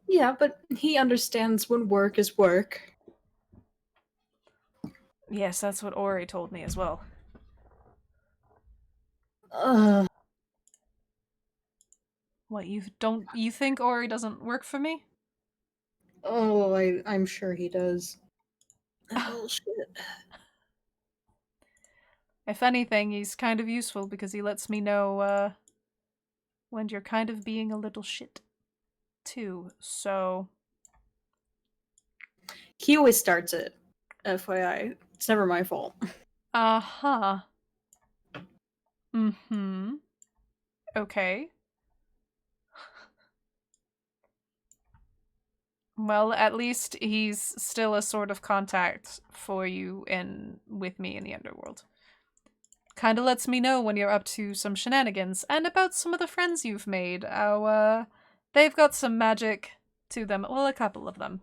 Yeah, but he understands when work is work. Yes, that's what Ori told me as well. Ugh. What, you think Ori doesn't work for me? Oh, I'm sure he does. Oh shit. If anything, he's kind of useful because he lets me know when you're kind of being a little shit. too. So He always starts it. FYI, it's never my fault. uh-huh. Mm-hmm. Okay. Well, at least he's still a sort of contact for you and with me in the underworld. Kinda lets me know when you're up to some shenanigans, and about some of the friends you've made. How, they've got some magic to them. Well, a couple of them.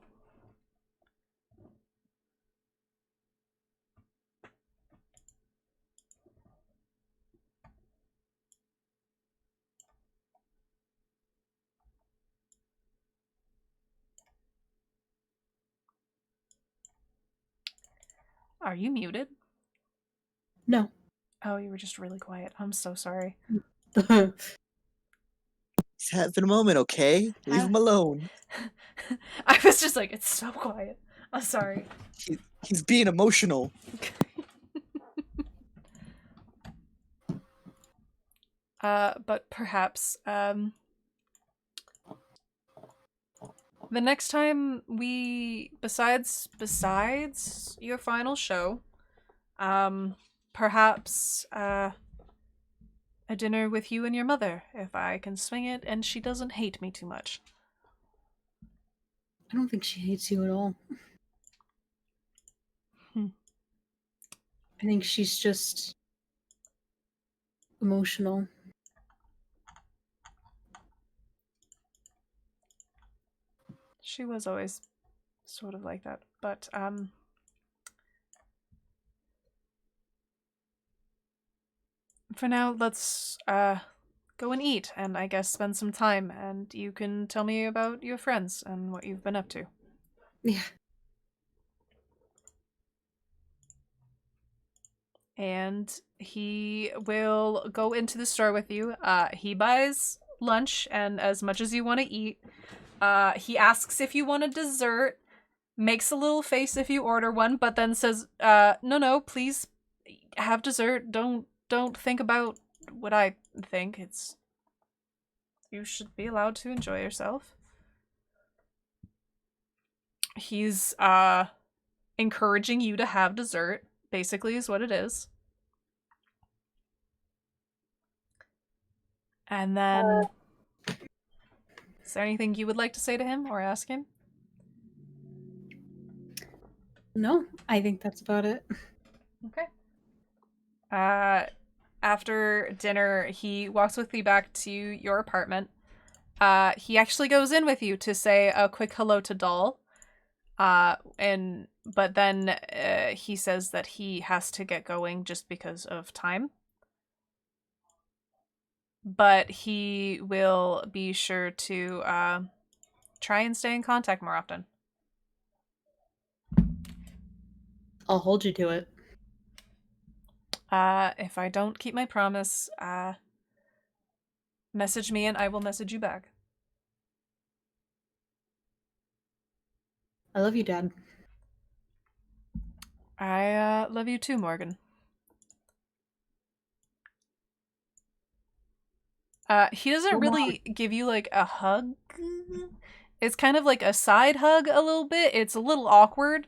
Are you muted? No. Oh, you were just really quiet. I'm so sorry. He's having a moment, okay? Leave him alone. I was just like, it's so quiet. I'm sorry. He's being emotional. But perhaps, the next time besides your final show, perhaps, a dinner with you and your mother, if I can swing it and she doesn't hate me too much. I don't think she hates you at all. I think she's just emotional. She was always sort of like that, but, for now, let's, go and eat, and I guess spend some time, and you can tell me about your friends and what you've been up to. Yeah. And he will go into the store with you. He buys lunch and as much as you want to eat. He asks if you want a dessert, makes a little face if you order one, but then says, no, please have dessert. Don't think about what I think. You should be allowed to enjoy yourself. He's, encouraging you to have dessert, basically is what it is. And then, is there anything you would like to say to him or ask him? No, I think that's about it. Okay. After dinner, he walks with you back to your apartment. He actually goes in with you to say a quick hello to Doll. But then he says that he has to get going just because of time. But he will be sure to try and stay in contact more often. I'll hold you to it. If I don't keep my promise, message me and I will message you back. I love you, Dad. I love you too, Morgan. He doesn't really give you like a hug. It's kind of like a side hug a little bit. It's a little awkward.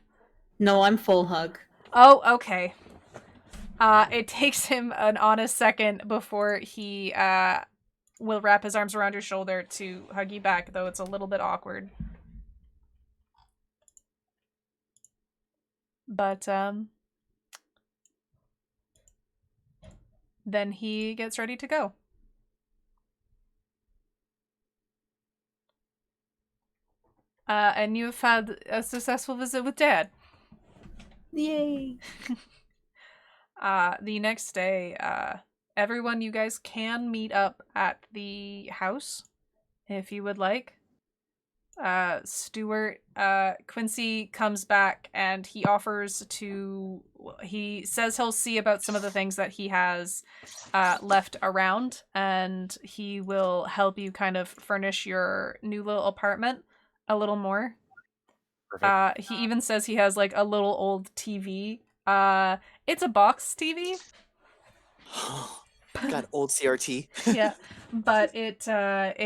No, I'm full hug. Oh, okay. It takes him an honest second before he will wrap his arms around your shoulder to hug you back, though it's a little bit awkward. But then he gets ready to go. And you've had a successful visit with Dad. Yay! The next day, everyone, you guys can meet up at the house if you would like. Stuart, Quincy comes back and he says he'll see about some of the things that he has left around, and he will help you kind of furnish your new little apartment a little more. Perfect. He even says he has like a little old TV. It's a box TV. Got old CRT. Yeah, but it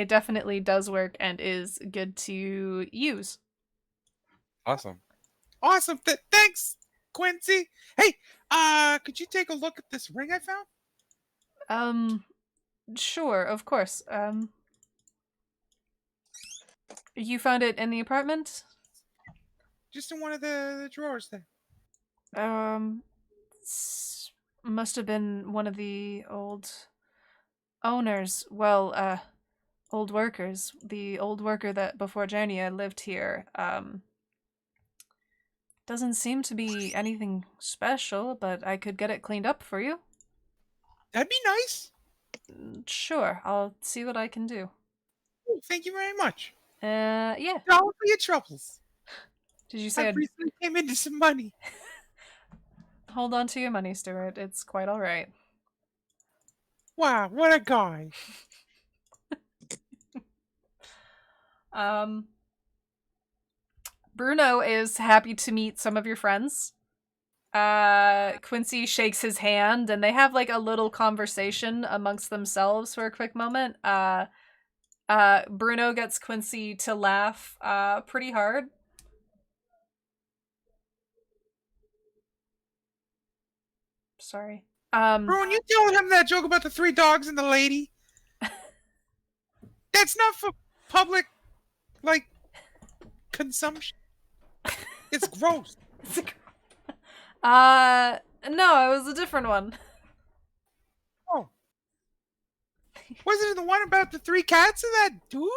definitely does work and is good to use. Awesome. Awesome. Thanks, Quincy. Hey, could you take a look at this ring I found? Sure, of course. You found it in the apartment? Just in one of the drawers there. Must have been one of the old owners. Well, old workers. The old worker that before Jernia lived here. Doesn't seem to be anything special, but I could get it cleaned up for you. That'd be nice. Sure, I'll see what I can do. Oh, thank you very much. Yeah. All for your troubles. Did you I say recently came into some money. hold on to your money, Stuart? It's quite all right. Wow, what a guy. Bruno is happy to meet some of your friends. Quincy shakes his hand and they have like a little conversation amongst themselves for a quick moment. Bruno gets Quincy to laugh pretty hard. Sorry. Bruno, you telling him that joke about the 3 dogs and the lady? That's not for public, like, consumption. It's gross. No, it was a different one. Oh. Wasn't it the one about the 3 cats and that dude?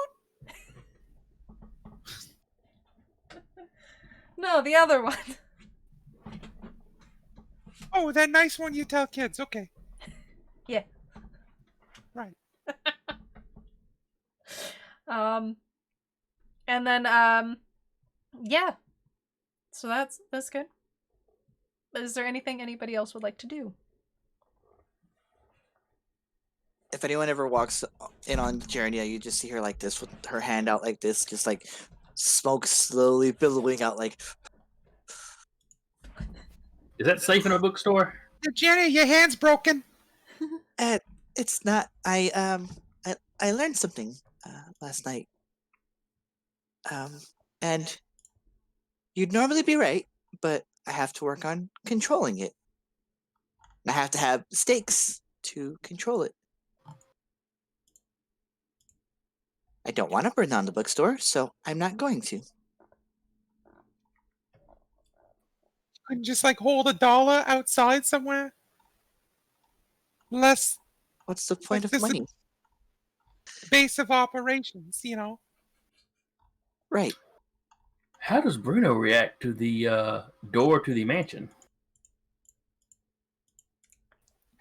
No, the other one. Oh, that nice one you tell kids. Okay. Yeah. Right. And then yeah. So that's good. Is there anything anybody else would like to do? If anyone ever walks in on Jernia, you just see her like this with her hand out like this, just like smoke slowly billowing out like. Is that safe in a bookstore? Jenny, your hand's broken. It's not. I learned something last night. And you'd normally be right, but I have to work on controlling it. I have to have stakes to control it. I don't want to burn down the bookstore, so I'm not going to. Couldn't just like hold $1 outside somewhere. Less What's the point of money? base of operations, you know. Right. How does Bruno react to the door to the mansion?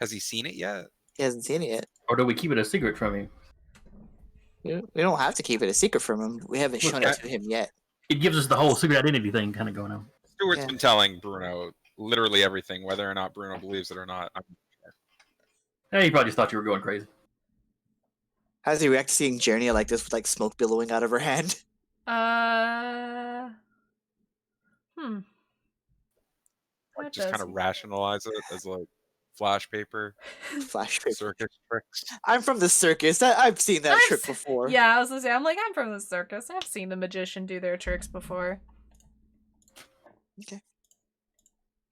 Has he seen it yet? He hasn't seen it yet. Or do we keep it a secret from him? We don't have to keep it a secret from him. We haven't shown it to him yet. It gives us the whole secret identity thing kind of going on. Stuart's Yeah. been telling Bruno literally everything, whether or not Bruno believes it or not. Hey, he probably just thought you were going crazy. How does he react to seeing Jernia like this with like smoke billowing out of her hand? That Just kind does- of rationalize it as like flash paper, Flash paper. circus tricks. I'm from the circus. I've seen that I've trick s- before. Yeah, I was gonna say, I'm from the circus. I've seen the magician do their tricks before. Okay.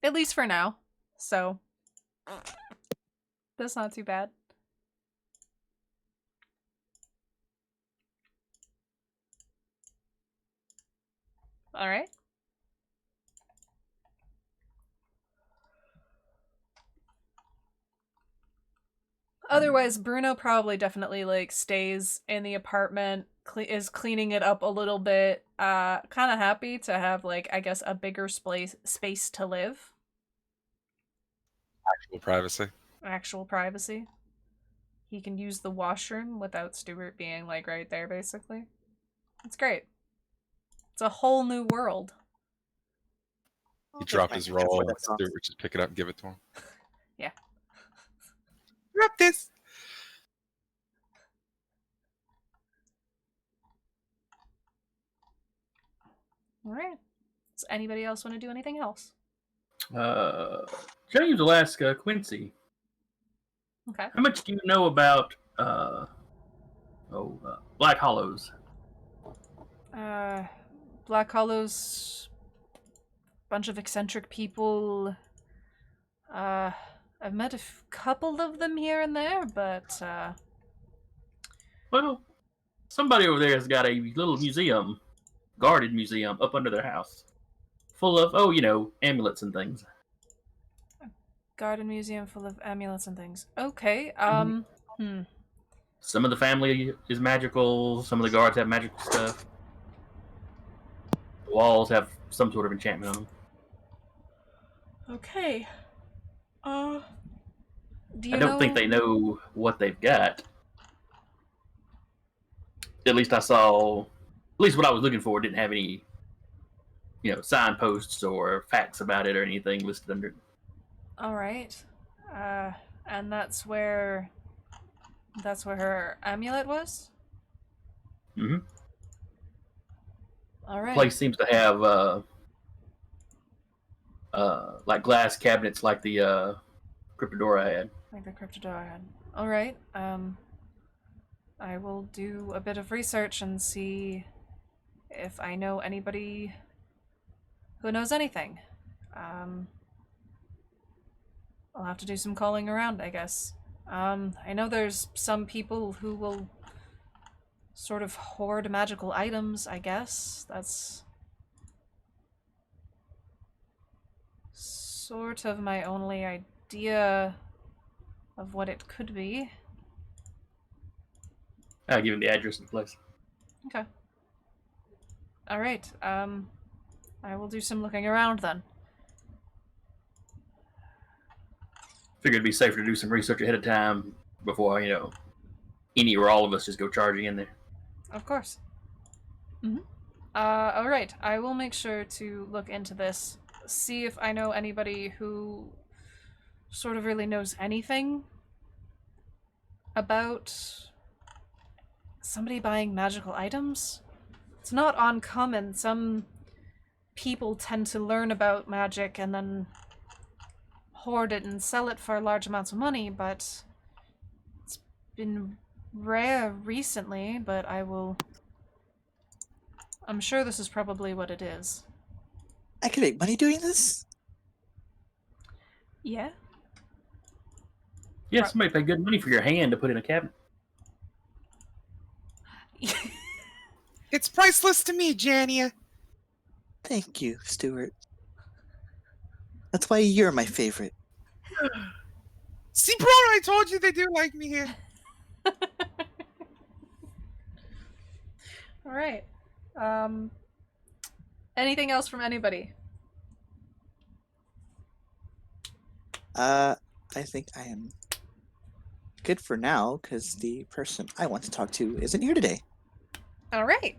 At least for now. So that's not too bad. Alright. Otherwise, Bruno probably definitely like stays in the apartment, is cleaning it up a little bit. Kind of happy to have like I guess a bigger space to live, Actual privacy. actual privacy. He can use the washroom without Stuart being like right there. Basically, it's great. It's a whole new world. He dropped his roll and Stuart would just pick it up and give it to him. Drop this. All right. Does anybody else want to do anything else? James will ask Quincy, Okay. how much do you know about Black Hollows. Black Hollows, bunch of eccentric people. I've met a couple of them here and there, but Well, somebody over there has got a little museum, guarded museum, up under their house, full of amulets and things. garden museum full of amulets and things. Okay. Some of the family is magical. Some of the guards have magical stuff. The walls have some sort of enchantment on them. Okay. Do you I don't think they know what they've got. At least I saw. At least what I was looking for didn't have any, signposts or facts about it or anything listed under it. All right. And that's where her amulet was? Mm-hmm. All right. The place seems to have like glass cabinets like the Cryptodora had. Like the Cryptodora had. All right. I will do a bit of research and see if I know anybody who knows anything. I'll have to do some calling around, I guess. I know there's some people who will sort of hoard magical items, I guess. That's sort of my only idea of what it could be. I'll give him the address of the place. Okay. All right. I will do some looking around then. Figured it'd be safer to do some research ahead of time before, any or all of us just go charging in there. Of course. All right. I will make sure to look into this, see if I know anybody who sort of really knows anything about somebody buying magical items. It's not uncommon. Some people tend to learn about magic and then hoard it and sell it for large amounts of money, but it's been rare recently, but I'm sure this is probably what it is. I can make money doing this? Yeah? Yeah, somebody paid good money for your hand to put in a cabinet. It's priceless to me, Jania. Thank you, Stuart. That's why you're my favorite. See, bro, I told you they do like me here. All right. Anything else from anybody? I think I am good for now, because the person I want to talk to isn't here today. All right.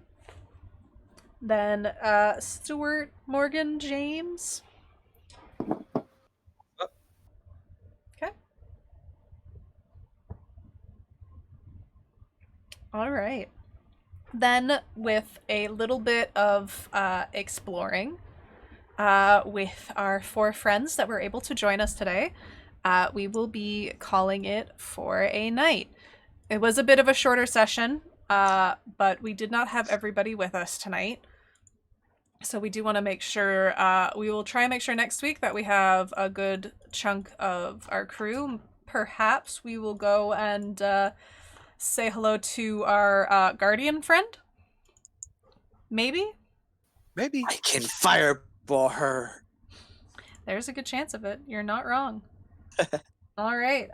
Then, Stuart, Morgan, James. Okay. All right. Then, with a little bit of exploring with our 4 friends that were able to join us today, we will be calling it for a night. It was a bit of a shorter session, but we did not have everybody with us tonight. So we do want to make sure, we will try and make sure next week that we have a good chunk of our crew. Perhaps we will go and say hello to our guardian friend. Maybe? Maybe. I can fireball her. There's a good chance of it. You're not wrong. All right.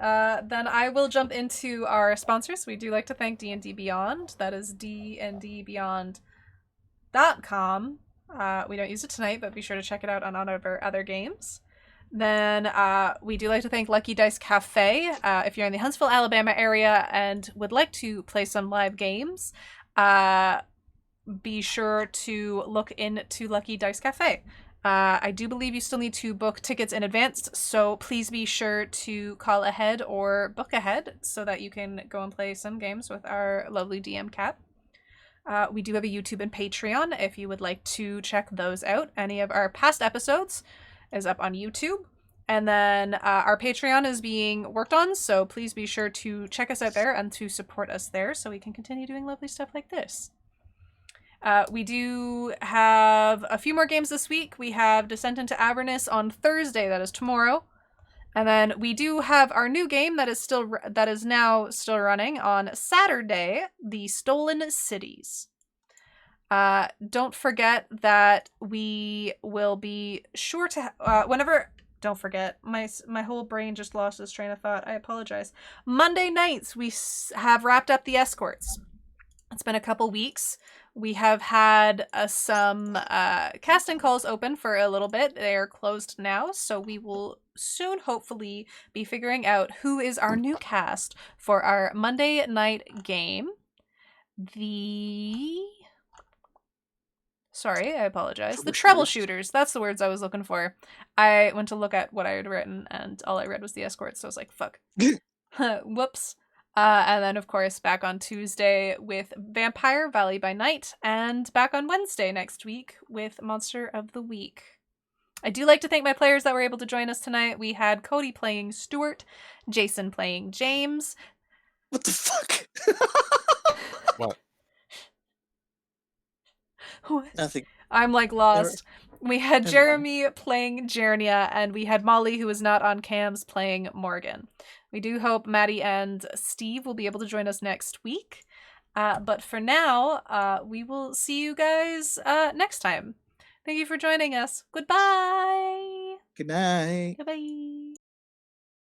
Then I will jump into our sponsors. We do like to thank D&D Beyond. That is dndbeyond.com. We don't use it tonight, but be sure to check it out on all of our other games. Then we do like to thank Lucky Dice Cafe. If you're in the Huntsville, Alabama area and would like to play some live games, be sure to look into Lucky Dice Cafe. I do believe you still need to book tickets in advance, so please be sure to call ahead or book ahead so that you can go and play some games with our lovely DM Cat. We do have a YouTube and Patreon if you would like to check those out. Any of our past episodes is up on YouTube. And then our Patreon is being worked on, so please be sure to check us out there and to support us there so we can continue doing lovely stuff like this. We do have a few more games this week. We have Descent into Avernus on Thursday, that is tomorrow. And then we do have our new game that is now still running on Saturday, The Stolen Cities. Don't forget that we will be sure to don't forget, my whole brain just lost its train of thought. I apologize. Monday nights we have wrapped up the escorts. It's been a couple weeks. We have had some casting calls open for a little bit. They are closed now, so we will soon hopefully be figuring out who is our new cast for our Monday night game. Sorry, I apologize. The Troubleshooters. That's the words I was looking for. I went to look at what I had written, and all I read was the escorts, so I was like, fuck. Whoops. And then, of course, back on Tuesday with Vampire Valley by Night, and back on Wednesday next week with Monster of the Week. I do like to thank my players that were able to join us tonight. We had Cody playing Stuart, Jason playing James. What the fuck? What? What? Nothing. I'm like lost. We had Jeremy playing Jernia, and we had Molly, who is not on cams, playing Morgan. We do hope Maddie and Steve will be able to join us next week. But for now, we will see you guys next time. Thank you for joining us. Goodbye. Good night. Goodbye.